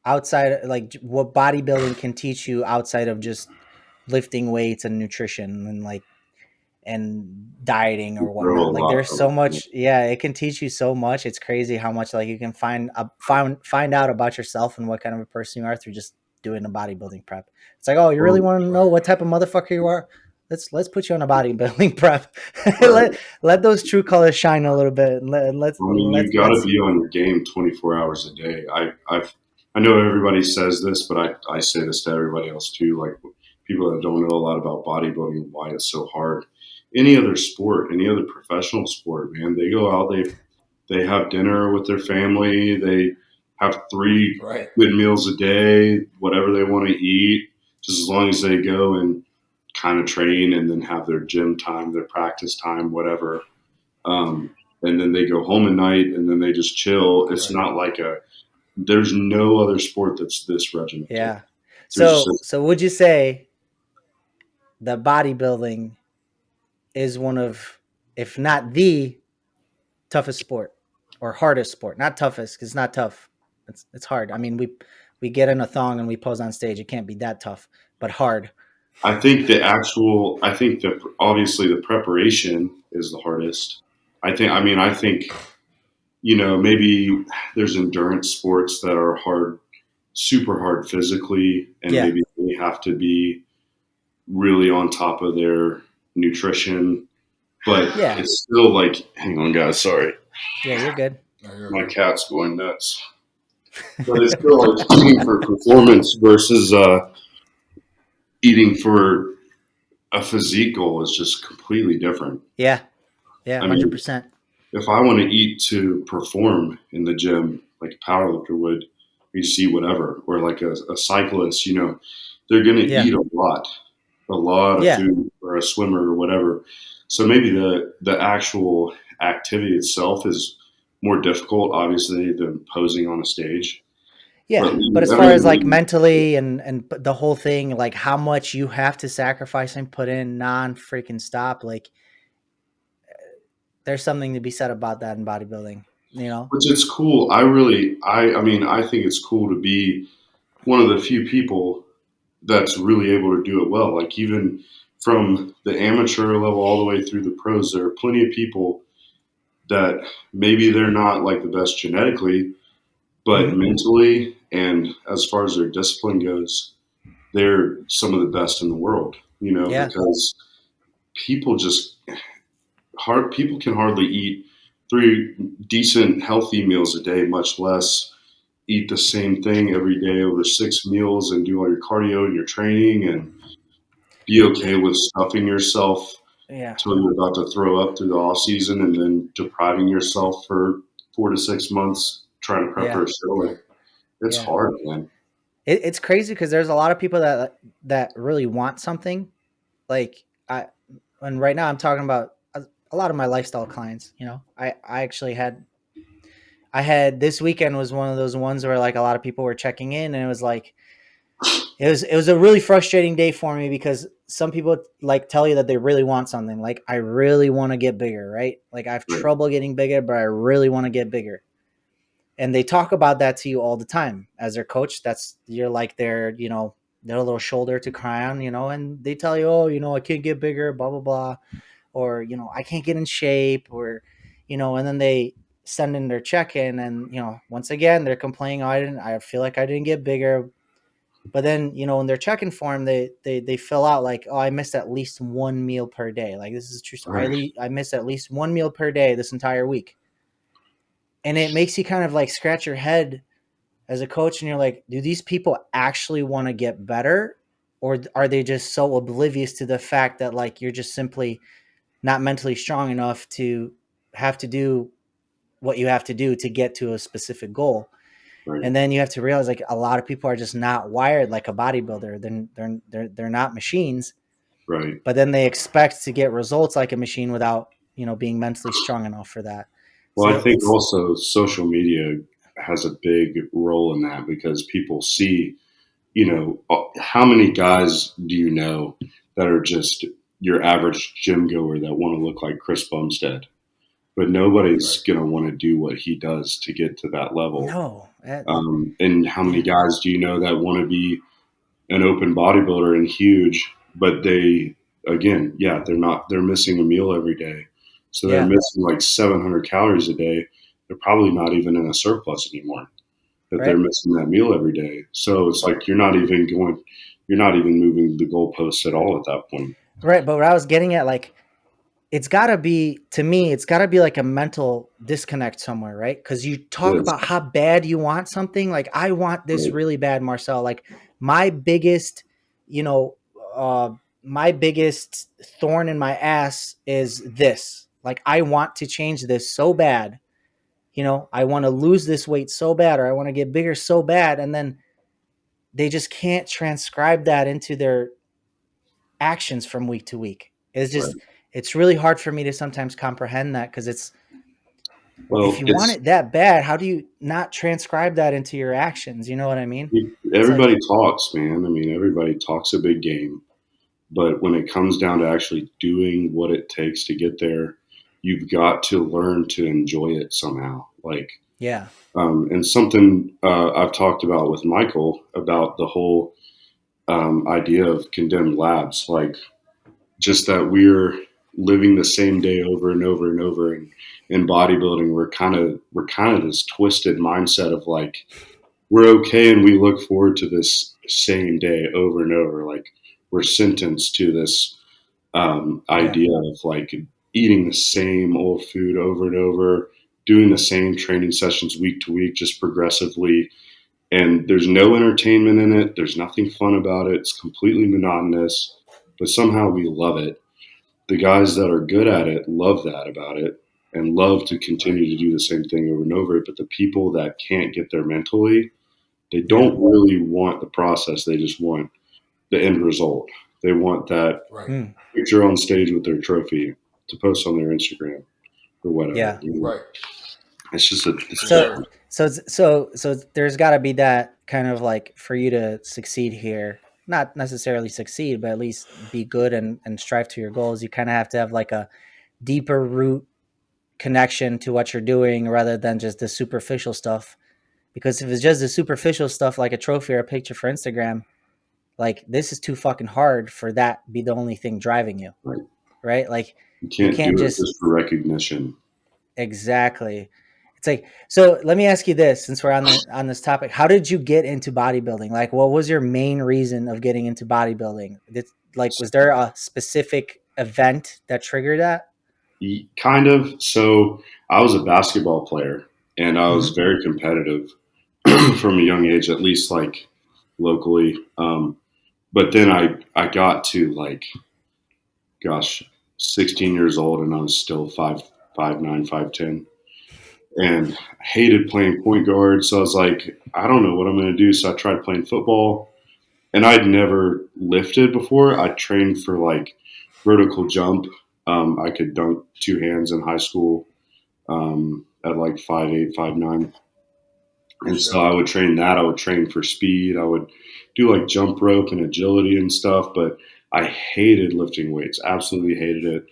outside, like what bodybuilding can teach you outside of just lifting weights and nutrition and like and dieting or whatnot. Like there's so much. Yeah, it can teach you so much. It's crazy how much like you can find out about yourself and what kind of a person you are through just doing a bodybuilding prep. It's like, oh, you really want to know what type of motherfucker you are? Let's put you on a bodybuilding prep. let those true colors shine a little bit. And let's. I mean, you got to be on your game 24 hours a day. I know everybody says this, but I say this to everybody else too. Like people that don't know a lot about bodybuilding and why it's so hard. Any other sport, any other professional sport, man, they go out, they have dinner with their family, they have 3 good meals a day, whatever they want to eat, just as long as they go and kind of train and then have their gym time, their practice time, whatever. and then they go home at night and then they just chill. It's not like there's no other sport that's this regimented. Yeah. So would you say that bodybuilding is one of, if not the toughest sport or hardest sport? Not toughest, because it's not tough. It's hard. I mean, we get in a thong and we pose on stage. It can't be that tough, but hard. I think obviously the preparation is the hardest. I think, maybe there's endurance sports that are hard, super hard physically, and maybe they have to be really on top of their nutrition. But it's still like, hang on, guys, sorry. Yeah, you're good. My cat's going nuts. But it's still like eating for performance versus eating for a physique goal is just completely different. Yeah, 100%. If I want to eat to perform in the gym, like a powerlifter would, you just eat whatever. Or like a cyclist, they're going to eat a lot of food, or a swimmer or whatever. So maybe the actual activity itself is more difficult, obviously, than posing on a stage. Yeah, but as far as like mentally and the whole thing, like how much you have to sacrifice and put in non-freaking stop, like there's something to be said about that in bodybuilding, Which is cool. I think it's cool to be one of the few people that's really able to do it well. Like even from the amateur level all the way through the pros, there are plenty of people that maybe they're not like the best genetically, but mentally and as far as their discipline goes, they're some of the best in the world, because people can hardly eat 3 decent, healthy meals a day, much less eat the same thing every day over 6 meals and do all your cardio and your training and be okay with stuffing yourself until you're about to throw up through the off season and then depriving yourself for 4 to 6 months trying to prep for a show. It's hard, man. It's crazy because there's a lot of people that really want something. Like and right now I'm talking about a lot of my lifestyle clients. I actually had this weekend was one of those ones where like a lot of people were checking in, and it was like it was a really frustrating day for me because some people like tell you that they really want something. Like, I really want to get bigger, right? Like I have trouble getting bigger, but I really want to get bigger. And they talk about that to you all the time as their coach. You're like their little shoulder to cry on, and they tell you, oh, I can't get bigger, blah, blah, blah. Or, I can't get in shape, or, and then they send in their check-in and, once again, they're complaining, I feel like I didn't get bigger. But then, in their check-in form, they fill out like, I missed at least 1 meal per day. Like, this is true. Right. I missed at least 1 meal per day this entire week. And it makes you kind of like scratch your head as a coach, and you're like, do these people actually want to get better? Or are they just so oblivious to the fact that like you're just simply not mentally strong enough to have to do what you have to do to get to a specific goal? Right. And then you have to realize like a lot of people are just not wired like a bodybuilder. They're not machines. Right. But then they expect to get results like a machine without, being mentally strong enough for that. Well, so I think also social media has a big role in that because people see, how many guys do you know that are just your average gym goer that want to look like Chris Bumstead? But nobody's going to want to do what he does to get to that level. No. And how many guys do you know that want to be an open bodybuilder and huge, but they're missing a meal every day. So they're missing like 700 calories a day. They're probably not even in a surplus anymore, but they're missing that meal every day. So it's like you're not even moving the goalposts at all at that point. Right. But what I was getting at, like, it's got to be like a mental disconnect somewhere, right? Because you talk about how bad you want something. Like, I want this really bad, Marcel. Like, my biggest thorn in my ass is this. Like, I want to change this so bad. I want to lose this weight so bad, or I want to get bigger so bad. And then they just can't transcribe that into their actions from week to week. It's just, it's really hard for me to sometimes comprehend that because it's, Well, if you want it that bad, how do you not transcribe that into your actions? You know what I mean? Everybody talks, man. I mean, everybody talks a big game. But when it comes down to actually doing what it takes to get there, you've got to learn to enjoy it somehow. Like, yeah. And something I've talked about with Michael about the whole idea of condemned labs, like just that we're living the same day over and over and over. And in bodybuilding, we're kind of this twisted mindset of like, we're okay and we look forward to this same day over and over. Like we're sentenced to this idea of like eating the same old food over and over, doing the same training sessions week to week, just progressively. And there's no entertainment in it. There's nothing fun about it. It's completely monotonous, but somehow we love it. The guys that are good at it love that about it and love to continue to do the same thing over and over. But the people that can't get there mentally, they don't really want the process. They just want the end result. They want that picture on stage with their trophy to post on their Instagram or whatever. Yeah. Right. It's just so there's got to be that kind of like for you to succeed here, not necessarily succeed, but at least be good and strive to your goals. You kind of have to have like a deeper root connection to what you're doing rather than just the superficial stuff. Because if it's just the superficial stuff, like a trophy or a picture for Instagram, like this is too fucking hard for that be the only thing driving you. Right? Like you can't do it just for recognition. Exactly. It's like, so let me ask you this, since we're on this topic, how did you get into bodybuilding? Like, what was your main reason of getting into bodybuilding? Was there a specific event that triggered that? Kind of. So I was a basketball player and I was very competitive from a young age, at least like locally. But then I got to like, 16 years old and I was still 5'9", 5'10", and I hated playing point guard. So I was like, I don't know what I'm going to do. So I tried playing football and I'd never lifted before. I trained for like vertical jump. I could dunk two hands in high school at like 5'8", 5'9". And so I would train that. I would train for speed. I would do like jump rope and agility and stuff, but I hated lifting weights. Absolutely hated it.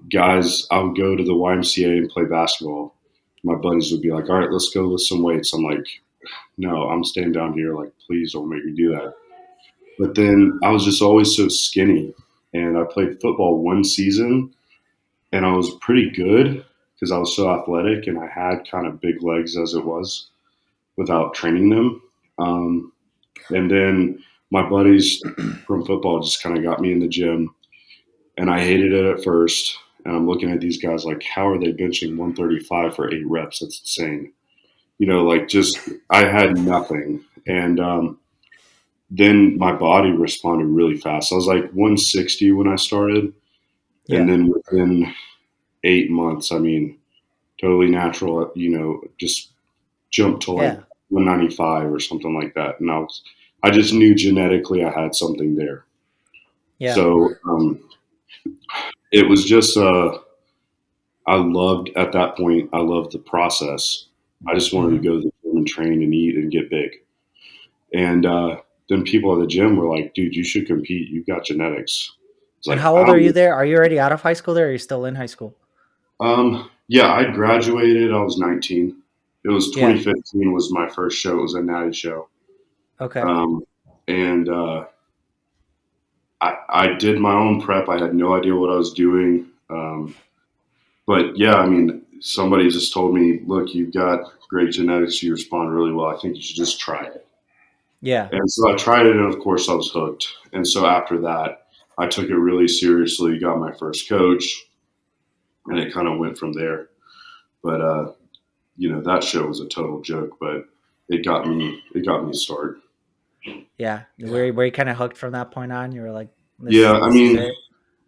Guys, I would go to the YMCA and play basketball. My buddies would be like, all right, let's go lift some weights. I'm like, no, I'm staying down here. Like, please don't make me do that. But then I was just always so skinny. And I played football one season and I was pretty good because I was so athletic and I had kind of big legs as it was without training them. And then my buddies from football just kind of got me in the gym. And I hated it at first. And I'm looking at these guys like, how are they benching 135 for 8 reps? That's insane. You know, like just I had nothing. And then my body responded really fast. I was like 160 when I started. Yeah. And then within 8 months, I mean, totally natural, you know, just jumped to like 195 or something like that. And I just knew genetically I had something there. Yeah. So it was just, I loved at that point, I loved the process. I just wanted to go to the gym and train and eat and get big. And then people at the gym were like, dude, you should compete. You've got genetics. And how old are you there? Are you already out of high school there or are you still in high school? Yeah, I graduated. I was 19. It was 2015 was my first show. It was a natty show. Okay. And I did my own prep. I had no idea what I was doing. But yeah, I mean, somebody just told me, look, you've got great genetics. You respond really well. I think you should just try it. Yeah. And so I tried it. And of course I was hooked. And so after that, I took it really seriously, got my first coach, and it kind of went from there. But, you know, that show was a total joke, but it got me a start. Yeah. Were you kind of hooked from that point on? You were like, yeah, I mean,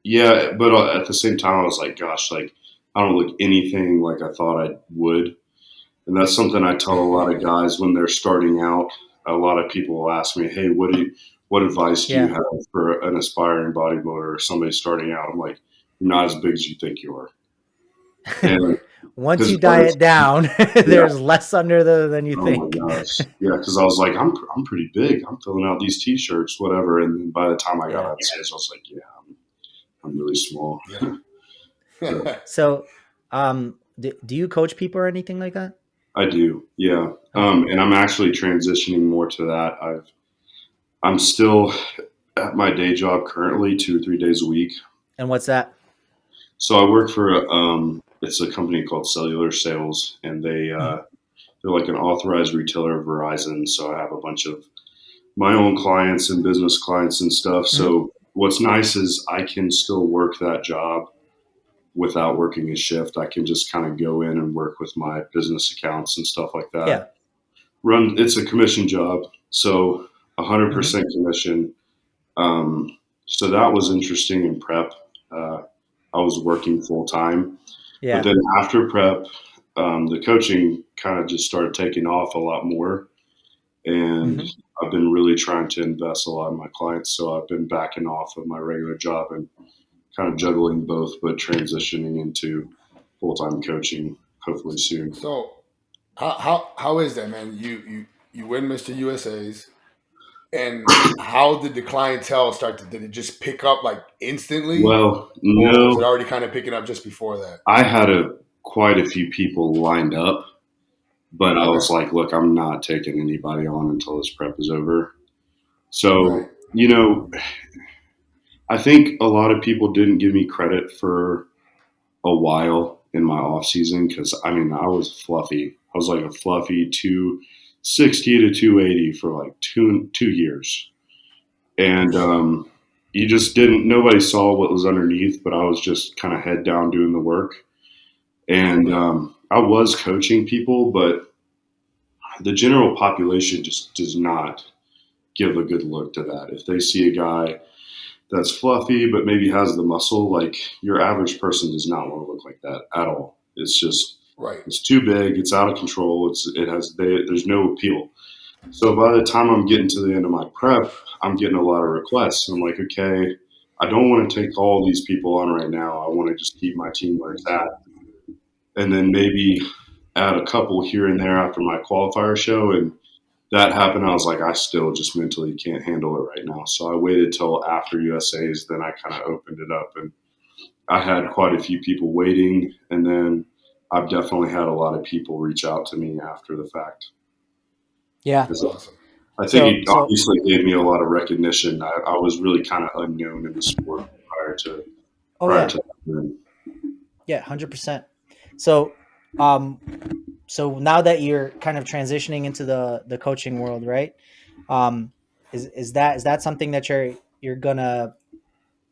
yeah, but at the same time, I was like, gosh, like, I don't look anything like I thought I would. And that's something I tell a lot of guys when they're starting out. A lot of people will ask me, hey, what advice do you have for an aspiring bodybuilder or somebody starting out? I'm like, you're not as big as you think you are. And once you diet down, there's less under than you think. Oh my gosh. Yeah, because I was like, I'm pretty big. I'm filling out these T-shirts, whatever. And then by the time I got on stage, I was like, yeah, I'm really small. Yeah. So, do you coach people or anything like that? I do, yeah. And I'm actually transitioning more to that. I'm still at my day job currently 2 or 3 days a week. And what's that? So I work for it's a company called Cellular Sales, and they're like an authorized retailer of Verizon. So I have a bunch of my own clients and business clients and stuff. So what's nice is I can still work that job without working a shift. I can just kind of go in and work with my business accounts and stuff like that. Yeah. It's a commission job, so 100% commission. So that was interesting in prep. I was working full time, but then after prep, the coaching kind of just started taking off a lot more, and I've been really trying to invest a lot in my clients. So I've been backing off of my regular job and kind of juggling both, but transitioning into full-time coaching hopefully soon. So how is that, man? You win Mr. USA's, and how did the clientele start did it just pick up like instantly? Well, no. Or was it already kind of picking up just before that? I had quite a few people lined up, but I was like, look, I'm not taking anybody on until this prep is over. So, I think a lot of people didn't give me credit for a while in my off season because I was fluffy. I was like a fluffy 260 to 280 for like two years, and you just nobody saw what was underneath, but I was just kind of head down doing the work, and I was coaching people, but the general population just does not give a good look to that. If they see a guy that's fluffy but maybe has the muscle, like your average person does not want to look like that at all. It's just it's too big, it's out of control, there's no appeal. So by the time I'm getting to the end of my prep, I'm getting a lot of requests. I'm like, okay, I don't want to take all these people on right now. I want to just keep my team where it's at, and then maybe add a couple here and there after my qualifier show. And that happened. I was like, I still just mentally can't handle it right now. So I waited till after USA's. Then I kind of opened it up, and I had quite a few people waiting. And then I've definitely had a lot of people reach out to me after the fact. Yeah. That's awesome. I think it obviously gave me a lot of recognition. I was really kind of unknown in the sport prior to that. Yeah, 100%. So, so now that you're kind of transitioning into the coaching world, right? Is that something that you're gonna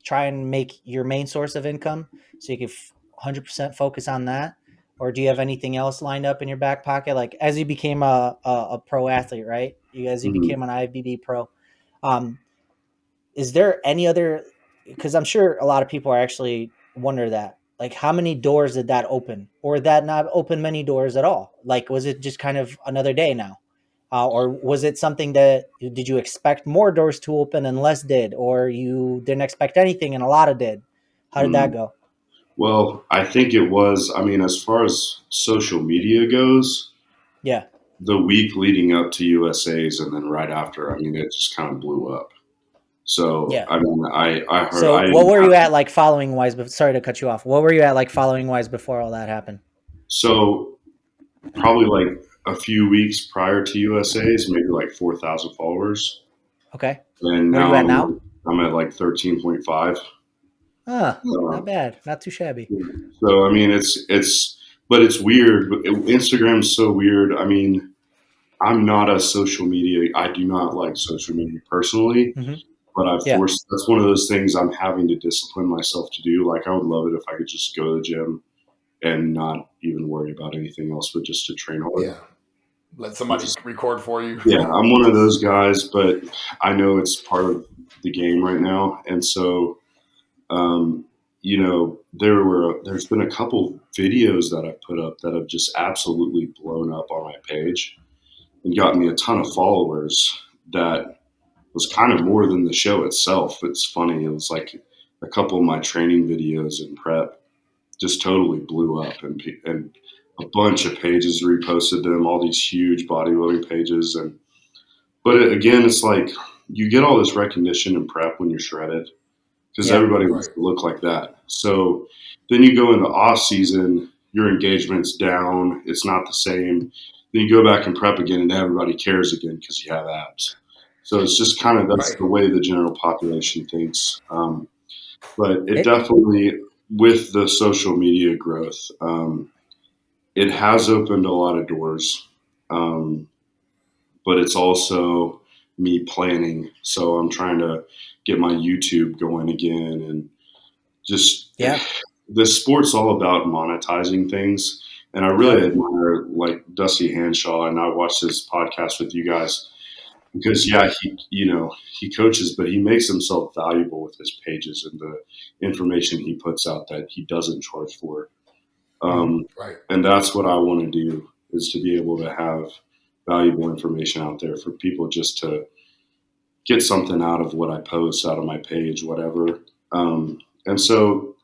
try and make your main source of income, so you can 100% focus on that, or do you have anything else lined up in your back pocket? Like as you became a pro athlete, right? As you became an IFBB pro, is there any other? Because I'm sure a lot of people are actually wonder that. Like, how many doors did that open, or that not open many doors at all? Like, was it just kind of another day now? Or was it something that, did you expect more doors to open and less did, or you didn't expect anything and a lot of did? How did that go? Well, I think it was, as far as social media goes, the week leading up to USA's and then right after, it just kind of blew up. So, I heard. So what were you at like following wise? Sorry to cut you off. What were you at like following wise before all that happened? So probably like a few weeks prior to USA's, maybe like 4,000 followers. Okay. And where are you at now? I'm at like 13.5. Not bad. Not too shabby. So, but it's weird. Instagram's so weird. I'm not a social media. I do not like social media personally. But that's one of those things I'm having to discipline myself to do. Like, I would love it if I could just go to the gym and not even worry about anything else, but just to train hard. Yeah. Let somebody record for you. Yeah, I'm one of those guys, but I know it's part of the game right now. And so, there's been a couple videos that I've put up that have just absolutely blown up on my page and gotten me a ton of followers that was kind of more than the show itself. It's funny. It was like a couple of my training videos in prep just totally blew up, and a bunch of pages reposted them, all these huge bodybuilding pages. But again, it's like you get all this recognition and prep when you're shredded because everybody wants to look like that. So then you go into off season, your engagement's down, it's not the same. Then you go back and prep again, and everybody cares again because you have abs. So it's just kind of that's the way the general population thinks. But it definitely, with the social media growth, it has opened a lot of doors. But it's also me planning. So I'm trying to get my YouTube going again, and just the sport's all about monetizing things. And I really admire like Dusty Hanshaw, and I watched his podcast with you guys because he coaches, but he makes himself valuable with his pages and the information he puts out that he doesn't charge for. And that's what I want to do, is to be able to have valuable information out there for people just to get something out of what I post, out of my page, whatever. And so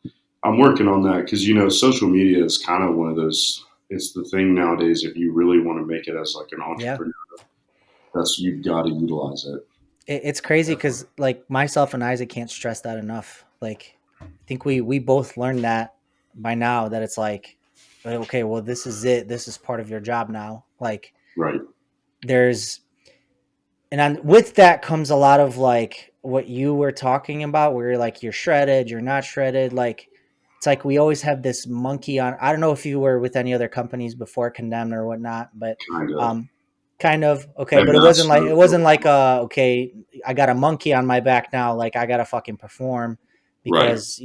I'm working on that because, social media is kind of one of those, it's the thing nowadays. If you really want to make it as like an entrepreneur, you've got to utilize it. It's crazy because like myself and Isaac can't stress that enough. Like, I think we both learned that by now, that it's like, okay, well, this is it. This is part of your job now. Like, with that comes a lot of like what you were talking about, where you're like, you're shredded, you're not shredded. Like, it's like we always have this monkey on. I don't know if you were with any other companies before Condemned or whatnot, but kind of okay. But it wasn't like okay, I got a monkey on my back now. Like, I gotta fucking perform because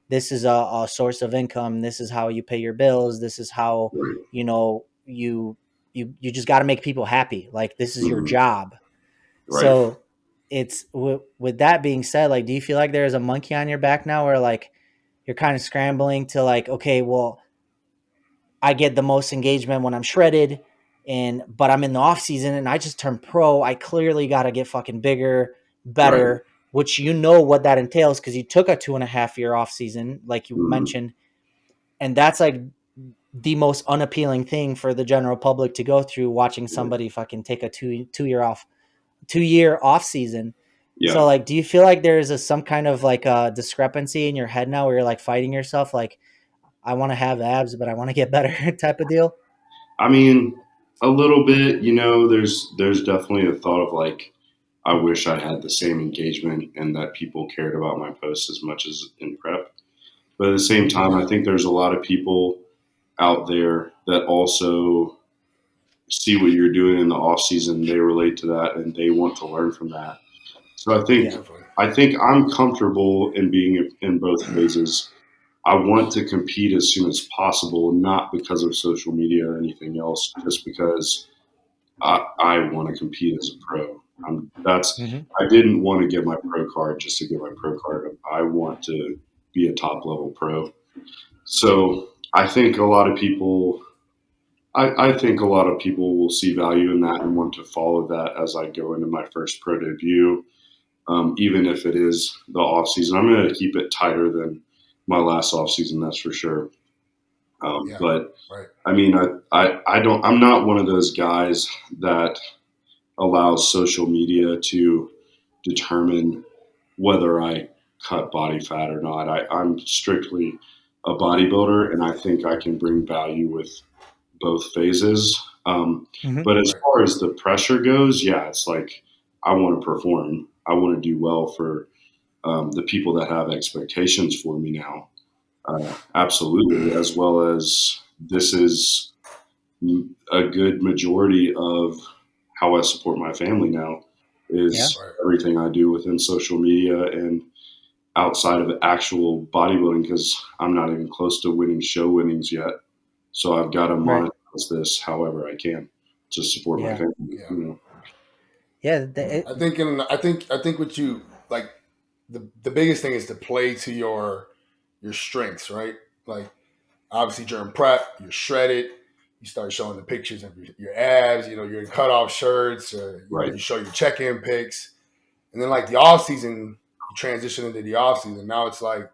this is a source of income. This is how you pay your bills. This is how you just got to make people happy. Like, this is your job. So it's with that being said, like, do you feel like there's a monkey on your back now where like you're kind of scrambling to like, okay, well, I get the most engagement when I'm shredded, but I'm in the off season and I just turned pro. I clearly got to get fucking bigger, better, which what that entails because you took a 2.5 year off season, like you mentioned, and that's like the most unappealing thing for the general public to go through, watching somebody fucking take a 2 year off season. So like, do you feel like there's some kind of like a discrepancy in your head now where you're like fighting yourself? Like, I want to have abs, but I want to get better type of deal? I mean, a little bit, there's definitely a thought of like, I wish I had the same engagement and that people cared about my posts as much as in prep. But at the same time, I think there's a lot of people out there that also see what you're doing in the off season. They relate to that and they want to learn from that. So I think I'm comfortable in being in both phases. I want to compete as soon as possible, not because of social media or anything else, just because I want to compete as a pro. I didn't want to get my pro card just to get my pro card. I want to be a top level pro. So I think a lot of people will see value in that and want to follow that as I go into my first pro debut. Even if it is the off season, I'm going to keep it tighter than my last off season. That's for sure. But I mean, I'm not one of those guys that allows social media to determine whether I cut body fat or not. I'm strictly a bodybuilder, and I think I can bring value with both phases. But as far as the pressure goes, it's like I want to perform. I want to do well for the people that have expectations for me now. Absolutely, as well as this is a good majority of how I support my family now is everything I do within social media and outside of actual bodybuilding, because I'm not even close to winning show winnings yet. So I've got to monetize this however I can to support my family. I think what you like, the biggest thing is to play to your strengths, right? Like, obviously during prep, you're shredded. You start showing the pictures of your abs. You're in cutoff shirts. You show your check-in pics, and then like the off season, you transition into the off season. Now it's like,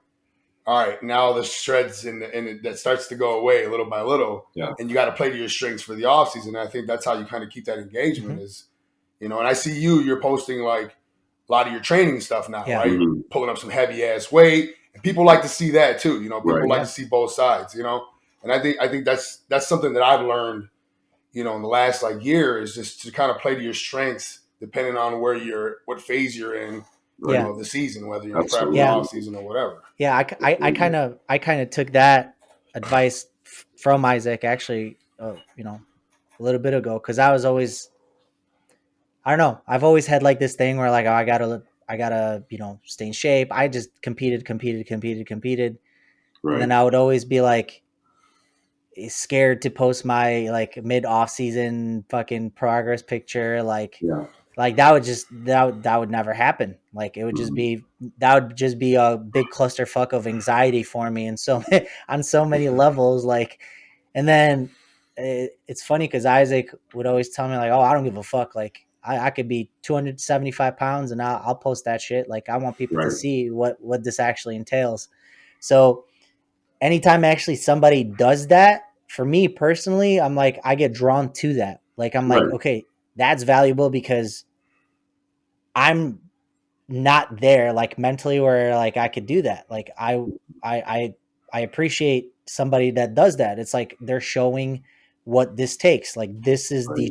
all right, now the shreds and that starts to go away little by little. Yeah. And you got to play to your strengths for the off season. I think that's how you kind of keep that engagement is, and I see you're posting like a lot of your training stuff now, right? Mm-hmm. Pulling up some heavy ass weight. And people like to see that too. People like to see both sides, and I think that's something that I've learned, in the last like year is just to kind of play to your strengths depending on what phase you're in, the season, whether you're in prep or off season or whatever. Yeah, I kind of took that advice from Isaac actually, a little bit ago, because I don't know, I've always had like this thing where like, oh, I gotta stay in shape. I just competed, right. and then I would always be like scared to post my like mid off season fucking progress picture, like that would never happen. Like it would just be a big clusterfuck of anxiety for me, and so on so many levels. Like, and then it's funny because Isaac would always tell me like, "Oh, I don't give a fuck. Like, I could be 275 pounds and I'll post that shit. Like, I want people to see what this actually entails." So anytime actually somebody does that, for me personally, I'm like, I get drawn to that. Like, I'm like, okay, that's valuable because I'm not there like mentally where like I could do that. Like I appreciate somebody that does that. It's like they're showing what this takes. Like this is the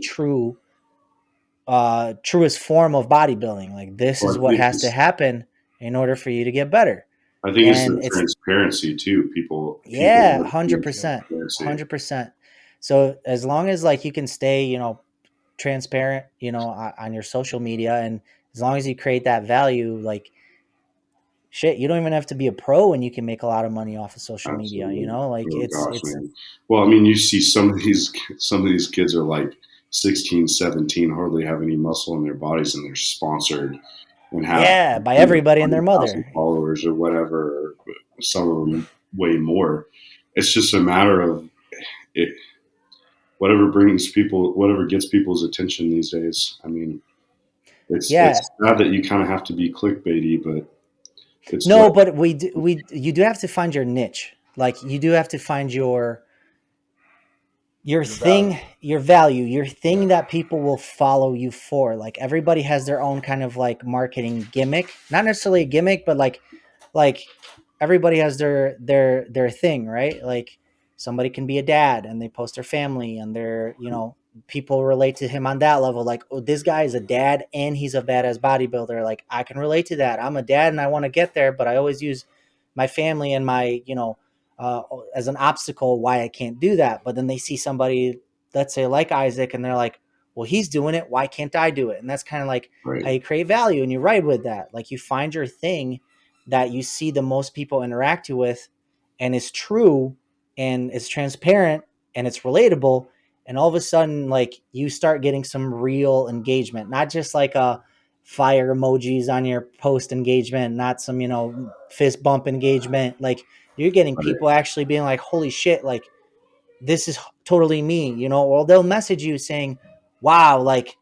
truest form of bodybuilding. Like this is what has to happen in order for you to get better. I think it's the transparency too. People 100%. So as long as like you can stay, transparent, on your social media, and as long as you create that value, like shit, you don't even have to be a pro and you can make a lot of money off of social media, like man. Well, I mean, you see some of these kids are like 16, 17, hardly have any muscle in their bodies, and they're sponsored and have by everybody and their mother, followers or whatever, or some of them way more. It's just a matter of it, whatever gets people's attention these days. I mean, it's sad that you kind of have to be clickbaity, but it's but you do have to find your niche. Like you do have to find your thing, your value, your thing that people will follow you for. Like everybody has their own kind of like marketing gimmick, not necessarily a gimmick, but like everybody has their thing, right? Like somebody can be a dad and they post their family and they're, people relate to him on that level. Like, oh, this guy is a dad and he's a badass bodybuilder. Like I can relate to that. I'm a dad and I want to get there, but I always use my family and my, as an obstacle why I can't do that. But then they see somebody, let's say like Isaac, and they're like, well, he's doing it. Why can't I do it? And that's kind of like how you create value, and you ride with that. Like you find your thing that you see the most people interact with, and it's true and it's transparent and it's relatable. And all of a sudden, like you start getting some real engagement, not just like a fire emojis on your post engagement, not some, fist bump engagement. Like you're getting people actually being like, holy shit, like this is totally me, or they'll message you saying, wow, like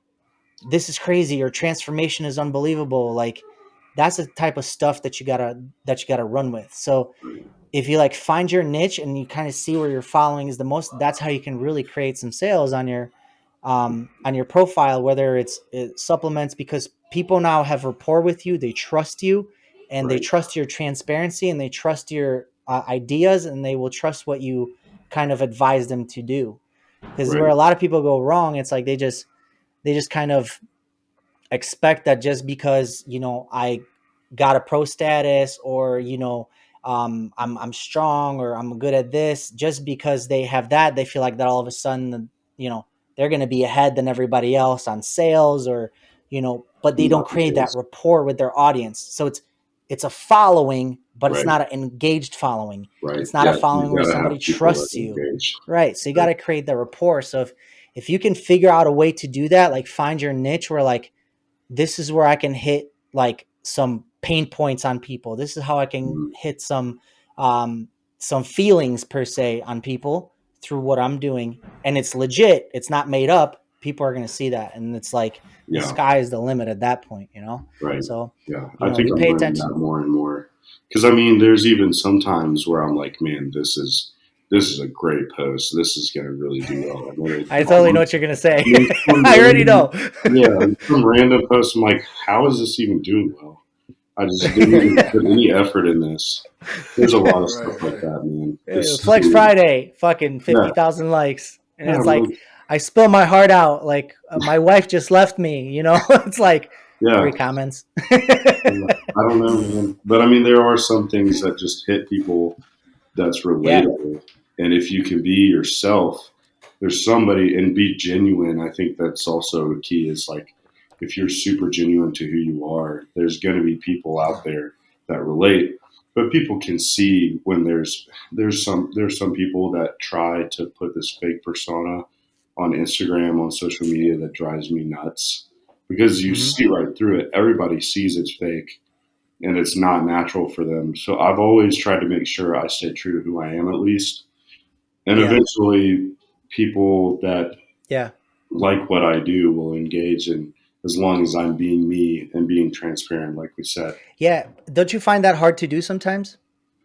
this is crazy. Your transformation is unbelievable. Like that's the type of stuff that you gotta run with. So if you like find your niche and you kind of see where your following is the most, that's how you can really create some sales on your profile, whether it's supplements, because people now have rapport with you. They trust you and they trust your transparency and they trust your ideas, and they will trust what you kind of advise them to do. Because where a lot of people go wrong, it's like they just kind of expect that just because, I got a pro status, or, I'm strong, or I'm good at this, just because they have that, they feel like that all of a sudden, they're going to be ahead than everybody else on sales, or, but they don't create that rapport with their audience. So it's a following, but it's not an engaged following. It's not a following where somebody trusts you. Right. So you got to create the rapport. So if you can figure out a way to do that, like find your niche where like, this is where I can hit like some pain points on people. This is how I can hit some feelings per se on people through what I'm doing. And it's legit. It's not made up. People are going to see that. And it's like, the sky is the limit at that point, Right. So, I think you I'm pay learning attention that more and more. Because I mean, there's even sometimes where I'm like, man, this is a great post. This is going to really do well. I totally know what you're going to say. I already know. Yeah, some random post. I'm like, how is this even doing well? I just didn't even put any effort in this. There's a lot of stuff like that, man. Flex Friday, fucking 50,000 likes. And it's like, I spill my heart out. Like, my wife just left me, you know? It's like 3 comments. I don't know, man. But I mean, there are some things that just hit people that's relatable. Yeah. And if you can be yourself, there's somebody, and be genuine. I think that's also a key, is like, if you're super genuine to who you are, there's going to be people out there that relate. But people can see when there's some people that try to put this fake persona on Instagram, on social media, that drives me nuts, because you see right through it. Everybody sees it's fake and it's not natural for them. So I've always tried to make sure I stay true to who I am, at least. And eventually people that like what I do will engage, and as long as I'm being me and being transparent, like we said. Yeah. Don't you find that hard to do sometimes?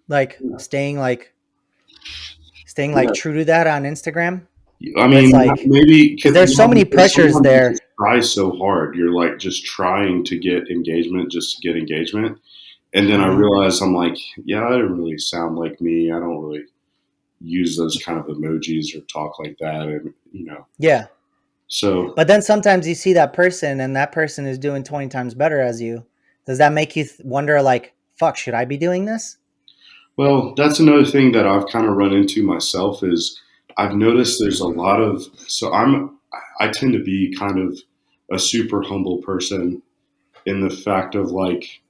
Like staying true to that on Instagram? I mean, like, maybe because there's so many pressures there. You try so hard. You're like just trying to get engagement, just to get engagement. And then I realize I'm like, yeah, I don't really sound like me. I don't really use those kind of emojis or talk like that. And, you know. Yeah. So. But then sometimes you see that person and that person is doing 20 times better as you. Does that make you wonder, like, fuck, should I be doing this? Well, that's another thing that I've kind of run into myself, is I've noticed there's a lot of, I tend to be kind of a super humble person, in the fact of, like,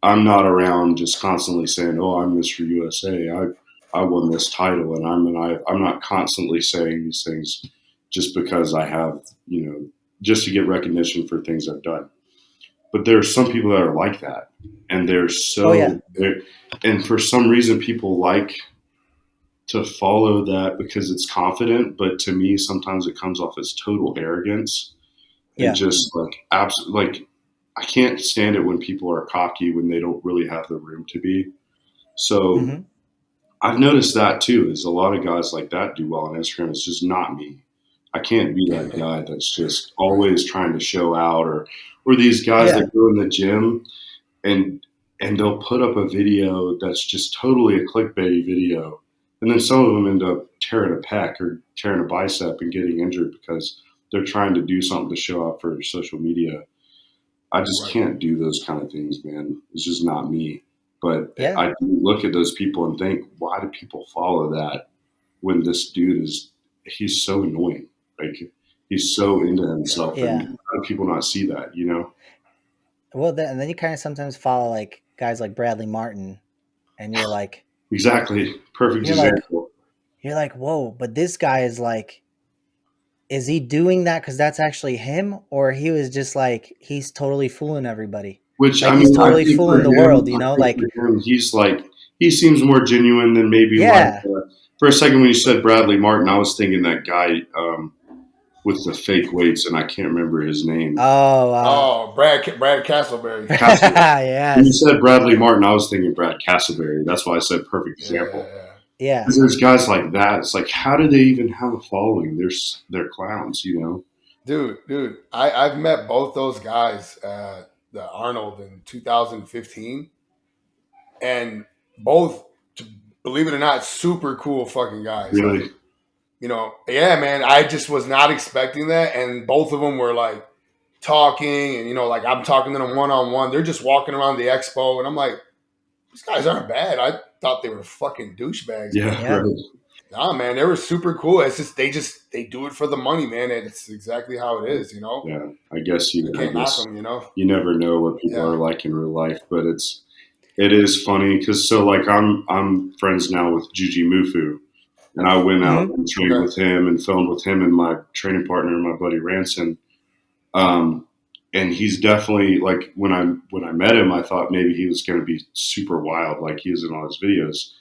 I'm not around just constantly saying, oh, I'm Mr. USA. I won this title, and I'm not constantly saying these things just because I have, you know, just to get recognition for things I've done. But there are some people that are like that, and they're so, and for some reason people like to follow that because it's confident. But to me, sometimes it comes off as total arrogance, and just like absolutely, like, I can't stand it when people are cocky when they don't really have the room to be. So I've noticed that too, is a lot of guys like that do well on Instagram. It's just not me. I can't be that guy that's just always trying to show out, or these guys that go in the gym and they'll put up a video that's just totally a clickbait video. And then some of them end up tearing a pec or tearing a bicep and getting injured because they're trying to do something to show up for social media. I just can't do those kind of things, man. It's just not me. But I look at those people and think, why do people follow that when this dude he's so annoying? Like, he's so into himself. And how do people not see that, you know? Well, and then you kind of sometimes follow like guys like Bradley Martin, and you're like, exactly, perfect example. You're like, whoa, but this guy is like, is he doing that because that's actually him, or he was just like, he's totally fooling everybody? Which, like, I mean, he's totally fooling the world, you know? Like, he's like, he seems more genuine than maybe. Like, for a second when you said Bradley Martin, I was thinking that guy with the fake weights, and I can't remember his name. Brad Castleberry. Yes. When you said Bradley Martin, I was thinking Brad Castleberry. That's why I said perfect example. Yeah. Because there's guys like that. It's like, how do they even have a following? They're clowns, you know? Dude, I've met both those guys at the Arnold in 2015, and both, believe it or not, super cool fucking guys. Really? Like, you know, man, I just was not expecting that. And both of them were like talking, and, you know, like, I'm talking to them one-on-one. They're just walking around the expo, and I'm like, these guys aren't bad. I thought they were fucking douchebags. Yeah. Right. Nah, man, they were super cool. It's just they do it for the money, man. It's exactly how it is, you know. Yeah, I guess you can't knock them, you know. You never know what people are like in real life, but it is funny because like I'm friends now with Juji Mufu, and I went out and trained with him and filmed with him and my training partner, my buddy Ranson. And he's definitely, like, when I met him, I thought maybe he was going to be super wild like he is in all his videos,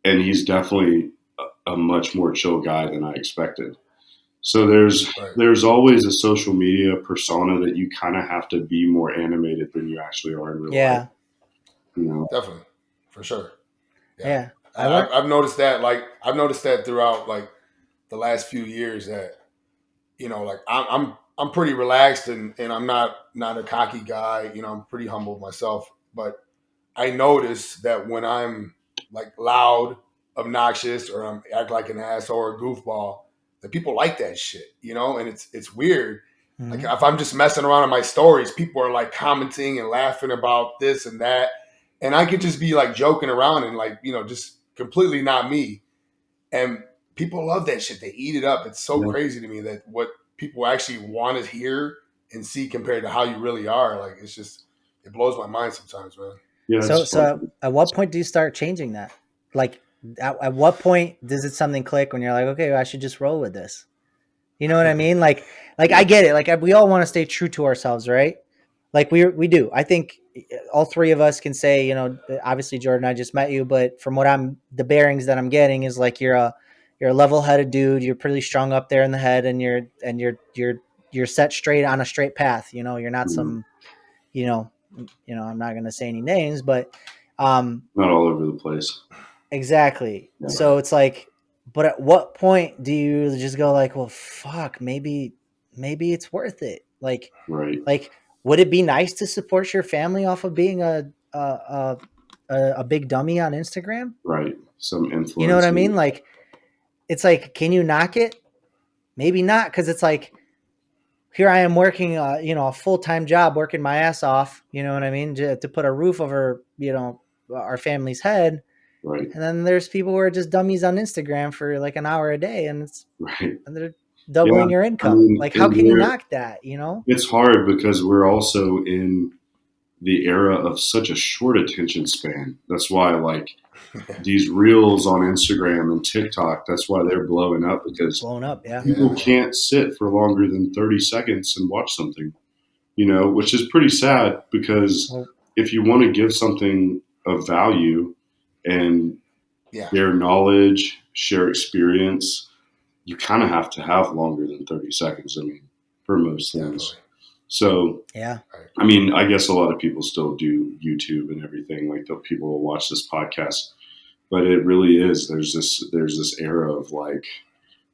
and he's definitely a much more chill guy than I expected. So there's always a social media persona that you kind of have to be more animated than you actually are in real life. You know? Definitely. for sure. Yeah. I've noticed that. Like I've noticed that throughout like the last few years that, you know, like I'm pretty relaxed and I'm not a cocky guy. You know, I'm pretty humble myself. But I notice that when I'm like loud, obnoxious, or I'm act like an asshole or a goofball, that people like that shit. You know, and it's weird. Like if I'm just messing around in my stories, people are like commenting and laughing about this and that, and I could just be like joking around and like, you know, just completely not me. And people love that shit. They eat it up. It's so crazy to me that what people actually want to hear and see compared to how you really are. Like it's just, it blows my mind sometimes, man. Yeah. So at what point do you start changing that? Like at what point does it something click when you're like, okay, I should just roll with this? You know what I mean? Like I get it. Like we all want to stay true to ourselves, right? Like we do. I think all three of us can say, you know, obviously Jordan, I just met you, but from what the bearings that I'm getting is like you're a level-headed dude. You're pretty strong up there in the head, and you're set straight on a straight path. You know, you're not some, you know, I'm not gonna say any names, but not all over the place. Exactly. Yeah. So it's like, but at what point do you just go like, well, fuck, maybe it's worth it. Like, right. Like, would it be nice to support your family off of being a big dummy on Instagram? Right. Some influence. You know what I mean? Like, it's like, can you knock it? Maybe not. Cause it's like, here I am working, you know, a full-time job, working my ass off, you know what I mean? To put a roof over, you know, our family's head. Right. And then there's people who are just dummies on Instagram for like an hour a day, and it's right. And they're doubling your income. I mean, like, how can you knock that? You know, it's hard because we're also in the era of such a short attention span. That's why, like, these reels on Instagram and TikTok, that's why they're blowing up, because people can't sit for longer than 30 seconds and watch something, you know, which is pretty sad because if you want to give something of value and share knowledge, share experience, you kind of have to have longer than 30 seconds. I mean, for most things. So, I mean, I guess a lot of people still do YouTube and everything. Like, the people will watch this podcast, but it really is. There's this era of like,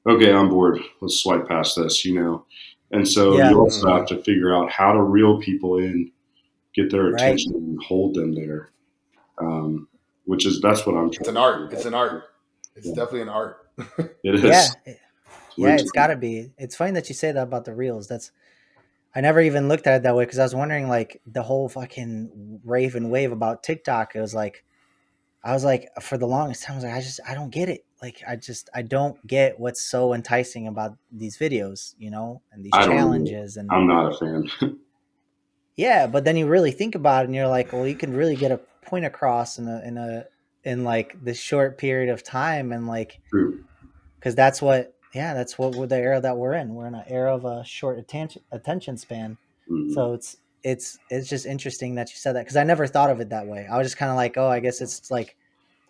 okay, I'm bored. Let's swipe past this, you know. And so you also have to figure out how to reel people in, get their attention, and hold them there. That's what I'm trying. It's an art. It's an art. It's definitely an art. It is. Yeah, it's got to be. It's funny that you say that about the reels. I never even looked at it that way, because I was wondering, like, the whole fucking rave and wave about TikTok. It was like, I was like, for the longest time, I was like, I don't get it. Like, I don't get what's so enticing about these videos, you know, and these challenges. And I'm not a fan. Yeah, but then you really think about it, and you're like, well, you can really get a point across in like this short period of time, and like, because that's what we're the era that we're in. We're in an era of a short attention span. Mm-hmm. So it's just interesting that you said that, because I never thought of it that way. I was just kind of like, oh, I guess it's like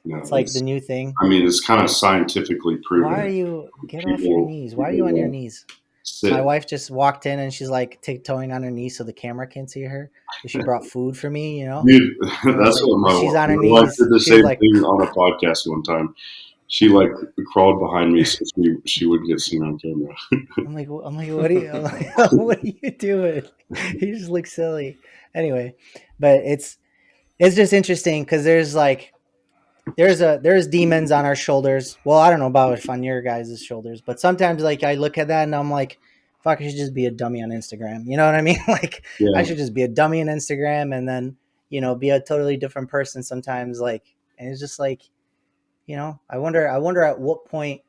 the new thing. I mean, it's kind of scientifically proven. Why are you off your knees? Why are you on your knees? My wife just walked in and she's like tiptoeing on her knees so the camera can't see her. She brought food for me, you know. Dude, that's what my wife did the same thing on a podcast one time. She like crawled behind me so she wouldn't get seen on camera. I'm like, what are you doing? You just look silly. Anyway, but it's just interesting because there's demons on our shoulders. Well, I don't know about if on your guys' shoulders, but sometimes like I look at that and I'm like, fuck, I should just be a dummy on Instagram. You know what I mean? Like, I should just be a dummy on Instagram and then, you know, be a totally different person sometimes. Like, and it's just like, you know, I wonder at what point,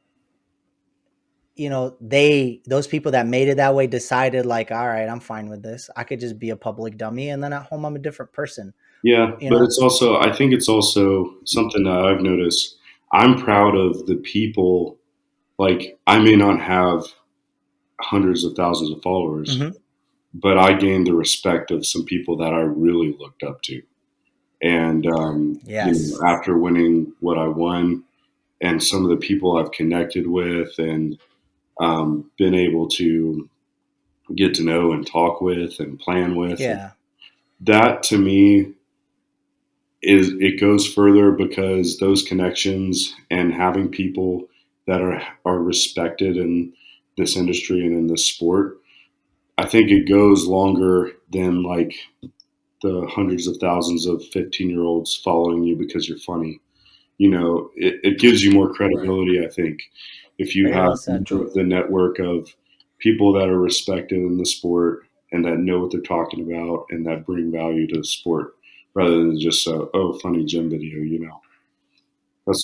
you know, those people that made it that way decided like, all right, I'm fine with this. I could just be a public dummy, and then at home I'm a different person. Yeah, but it's also, I think it's also something that I've noticed. I'm proud of the people. Like, I may not have hundreds of thousands of followers, but I gained the respect of some people that I really looked up to. And you know, after winning what I won, and some of the people I've connected with and been able to get to know and talk with and plan with, that to me it goes further because those connections and having people that are respected in this industry and in this sport, I think it goes longer than like the hundreds of thousands of 15-year-olds following you because you're funny. It gives you more credibility, right. I think, if you have the network of people that are respected in the sport and that know what they're talking about and that bring value to the sport rather than just funny gym video,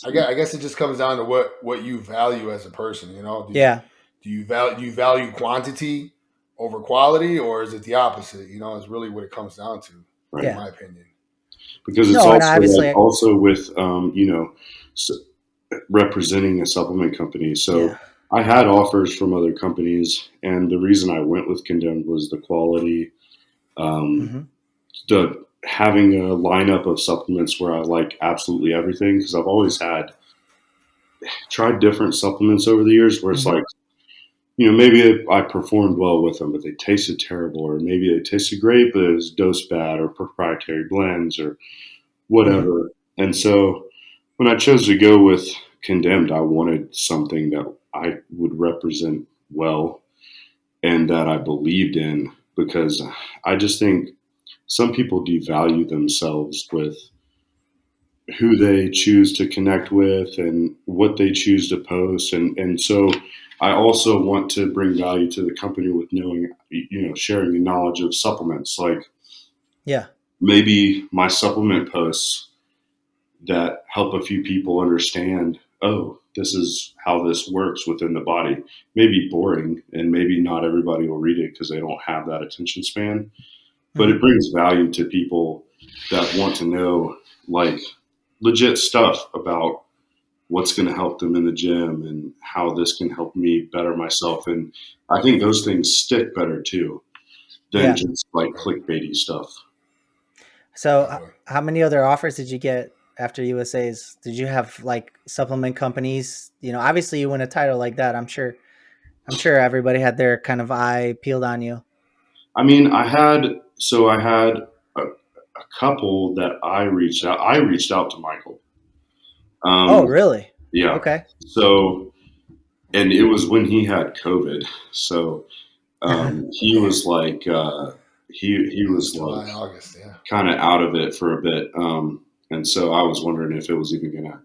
I guess it just comes down to what you value as a person, Do you value quantity over quality, or is it the opposite? Is really what it comes down to, right. In my opinion. Because it's also with representing a supplement company. So I had offers from other companies, and the reason I went with Condemned was the quality, the having a lineup of supplements where I like absolutely everything, because I've always tried different supplements over the years where it's like, maybe I performed well with them, but they tasted terrible, or maybe they tasted great, but it was dosed bad, or proprietary blends, or whatever. And so when I chose to go with Condemned, I wanted something that I would represent well and that I believed in, because I just think some people devalue themselves with who they choose to connect with and what they choose to post. And so I also want to bring value to the company with knowing, sharing the knowledge of supplements. Like, maybe my supplement posts that help a few people understand, this is how this works within the body. Maybe boring, and maybe not everybody will read it because they don't have that attention span. But it brings value to people that want to know, like, legit stuff about what's going to help them in the gym and how this can help me better myself. And I think those things stick better too than just like clickbaity stuff. So how many other offers did you get after USA's? Did you have like supplement companies? Obviously you win a title like that. I'm sure everybody had their kind of eye peeled on you. I mean, I had a couple that I reached out. I reached out to Michael. Oh, really? Yeah. Okay. So, and it was when he had COVID. So, he was like, he was July, like August, kind of out of it for a bit. And so I was wondering if it was even going to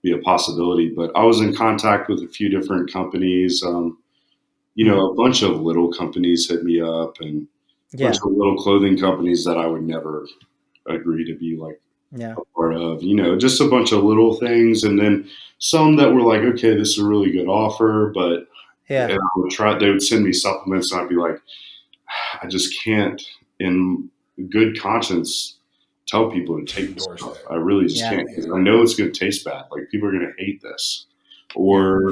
be a possibility, but I was in contact with a few different companies. A bunch of little companies hit me up, and a bunch of little clothing companies that I would never agree to be like a part of, just a bunch of little things. And then some that were like, okay, this is a really good offer, but and I would they would send me supplements and I'd be like, I just can't in good conscience tell people to take this stuff. I really just can't, because I know it's going to taste bad. Like, people are going to hate this, or,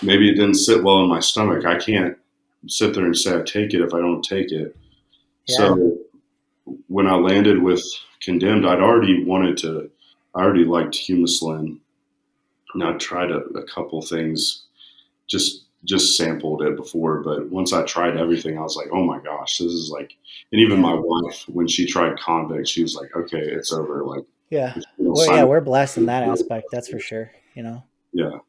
maybe it didn't sit well in my stomach. I can't sit there and say I take it if I don't take it. So when I landed with Condemned, I already liked Humislin, and I tried a couple things, just sampled it before. But once I tried everything, I was like, oh my gosh, this is like, and even my wife, when she tried Convict, she was like, okay, it's over. Like, we're blessed in that aspect. That's for sure.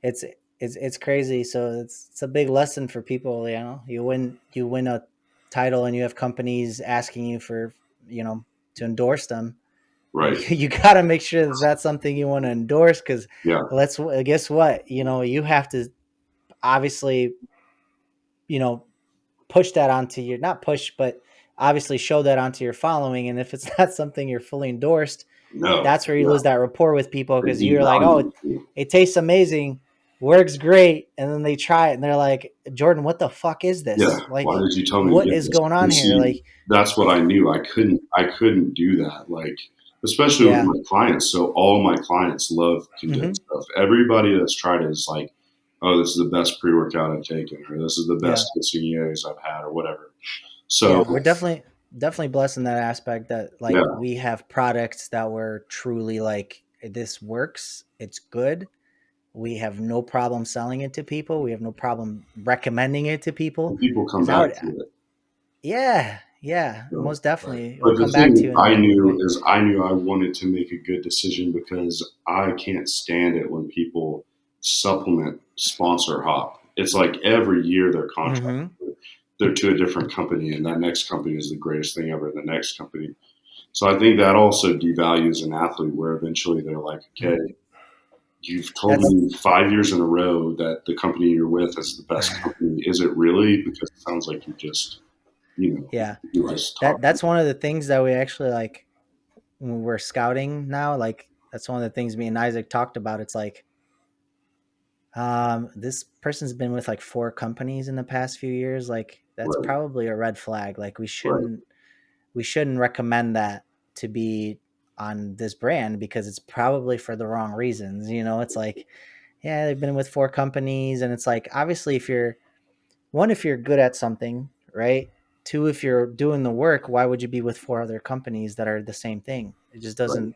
It's crazy. So it's a big lesson for people. You win a title and you have companies asking you for, to endorse them. Right. You got to make sure that that's something you want to endorse, because guess what? You have to obviously, push that onto your, not push, but obviously show that onto your following. And if it's not something you're fully endorsed, that's where you lose that rapport with people, because you're like, oh, it tastes amazing, works great. And then they try it and they're like, Jordan, what the fuck is this? Like, why did you tell me what is going on here? Like, that's what I knew. I couldn't do that. Like, especially with my clients. So all my clients love condensed stuff. Everybody that's tried it is like, oh, this is the best pre-workout I've taken, or this is the best Cassinos I've had, or whatever. So we're definitely blessed in that aspect, that we have products that were truly like, this works, it's good. We have no problem selling it to people. We have no problem recommending it to people. People come back to it. Yeah. Yeah, You know? most definitely. It'll But the come back to thing you in I a good knew way. is I knew I wanted to make a good decision because I can't stand it when people supplement sponsor hop. It's like every year they're contracted. They're to a different company, and that next company is the greatest thing ever. The next company. So I think that also devalues an athlete where eventually they're like, okay, you've told me 5 years in a row that the company you're with is the best company. Is it really? Because it sounds like you just, you're just talking. That's one of the things that we actually like when we're scouting now. Like that's one of the things me and Isaac talked about. It's like, this person's been with like 4 companies in the past few years. Like that's Right. probably a red flag. Like we shouldn't recommend that to be on this brand because it's probably for the wrong reasons. It's like, yeah, they've been with 4 companies, and it's like, obviously if you're good at something, right? 2, if you're doing the work, why would you be with 4 other companies that are the same thing? It just doesn't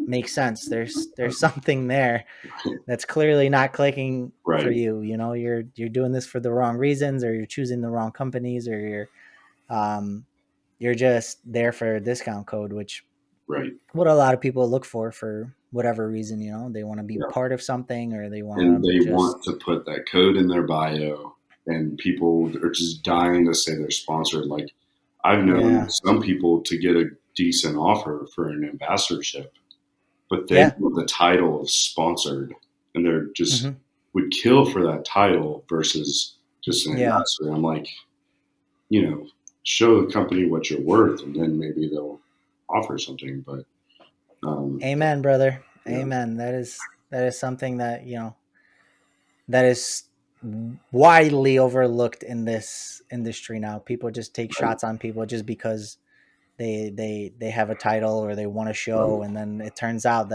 make sense. There's something there that's clearly not clicking for Right. you. You're doing this for the wrong reasons, or you're choosing the wrong companies, or you're just there for a discount code, which what a lot of people look for whatever reason. They want to be part of something, or they want And to they just want to put that code in their bio, and people are just dying to say they're sponsored. Like I've known some people to get a decent offer for an ambassadorship, but they want the title of sponsored, and they're just would kill for that title versus just an ambassador. I'm like, show the company what you're worth, and then maybe they'll offer something. But amen, brother. Amen. That is something that that is widely overlooked in this industry now. People just take shots on people just because they have a title or they want a show, and then it turns out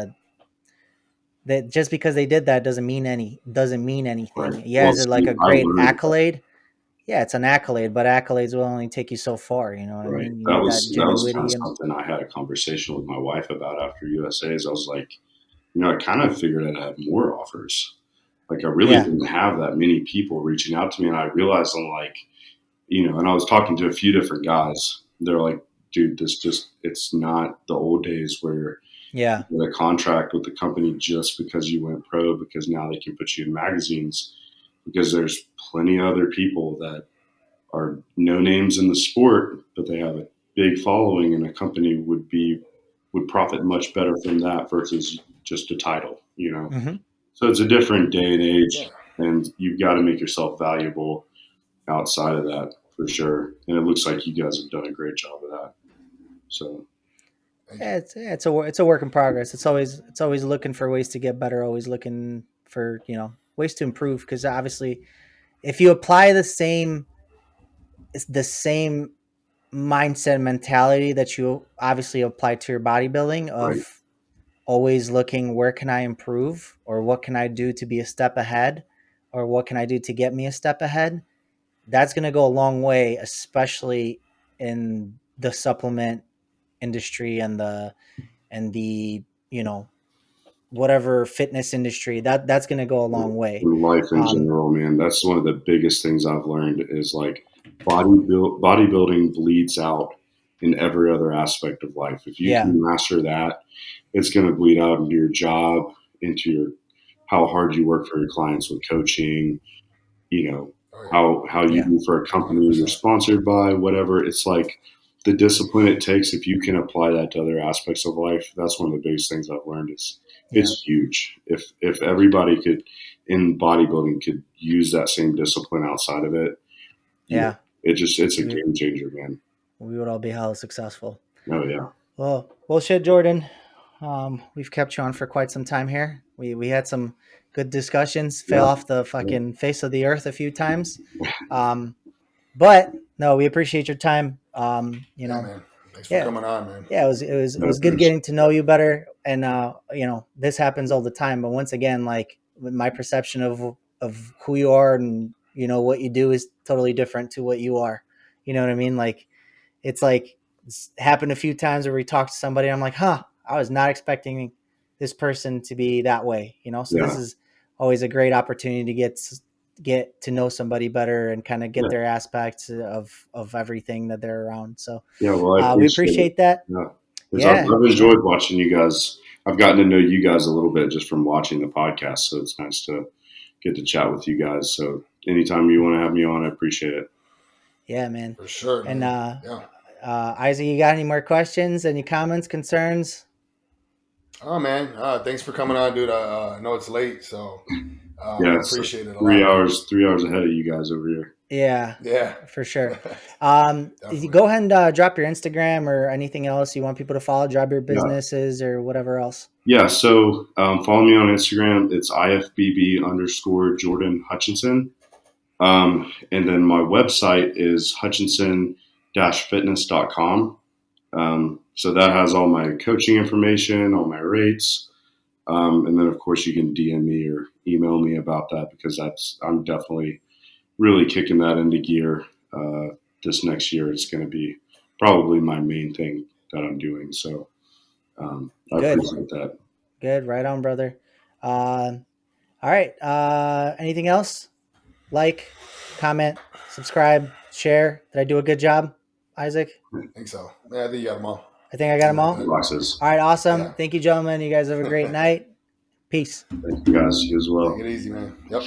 that just because they did that doesn't mean anything. Yeah, is it like a great accolade? Yeah, it's an accolade, but accolades will only take you so far. You know what I mean? You That need that was kind ingenuity of and something I had a conversation with my wife about after USA's. I was like, I kind of figured I'd have more offers. Like I really didn't have that many people reaching out to me, and I realized I'm like, and I was talking to a few different guys. They're like, dude, it's not the old days where you get a contract with the company just because you went pro, because now they can put you in magazines, because there's plenty of other people that are no names in the sport, but they have a big following, and a company would profit much better from that versus just a title, So it's a different day and age, and you've got to make yourself valuable outside of that for sure. And it looks like you guys have done a great job of that. So it's a work in progress. It's always looking for ways to get better, always looking for ways to improve, because obviously if you apply the same mindset mentality that you obviously apply to your bodybuilding of always looking, where can I improve, or what can I do to be a step ahead, or what can I do to get me a step ahead, that's going to go a long way, especially in the supplement industry and the whatever fitness industry. That's going to go a long way. In life in general, man, that's one of the biggest things I've learned is like bodybuilding bleeds out in every other aspect of life. If you can master that, it's going to bleed out into your job, into how hard you work for your clients with coaching, how you do for a company you're sponsored by, whatever. It's like the discipline it takes, if you can apply that to other aspects of life, that's one of the biggest things I've learned is it's huge. If everybody could in bodybuilding could use that same discipline outside of it, it's a game changer, man. We would all be hella successful. Oh yeah. Well, shit, Jordan. We've kept you on for quite some time here. We had some good discussions. Fell off the fucking face of the earth a few times. But no, we appreciate your time. Man. Thanks for coming on, man. Yeah, it was good getting to know you better. And this happens all the time. But once again, like my perception of who you are and what you do is totally different to what you are. You know what I mean? Like it's happened a few times where we talked to somebody. And I'm like, I was not expecting this person to be that way. So this is always a great opportunity to get get to know somebody better and kind of get their aspects of everything that they're around. So we appreciate that. I've enjoyed watching you guys. I've gotten to know you guys a little bit just from watching the podcast. So it's nice to get to chat with you guys. So anytime you want to have me on, I appreciate it. Yeah, man. For sure. And Isaac, you got any more questions, any comments, concerns? Oh man, thanks for coming on, dude. I know it's late, so I appreciate it a lot. 3 hours ahead of you guys over here. Yeah, for sure. You go ahead and drop your Instagram or anything else you want people to follow. Drop your businesses or whatever else. Yeah, so follow me on Instagram. It's IFBB_Jordan Hutchinson. And then my website is Hutchinson-fitness.com. So that has all my coaching information, all my rates. And then, of course, you can DM me or email me about that because I'm definitely really kicking that into gear. This next year, it's going to be probably my main thing that I'm doing. So I appreciate that. Good. Right on, brother. All right. Anything else? Like, comment, subscribe, share. Did I do a good job, Isaac? I think so. Yeah, I think you got them all. I think I got them all. Boxes. All right. Awesome. Yeah. Thank you, gentlemen. You guys have a great night. Peace. Thank you, guys. You as well. Take it easy, man. Yep.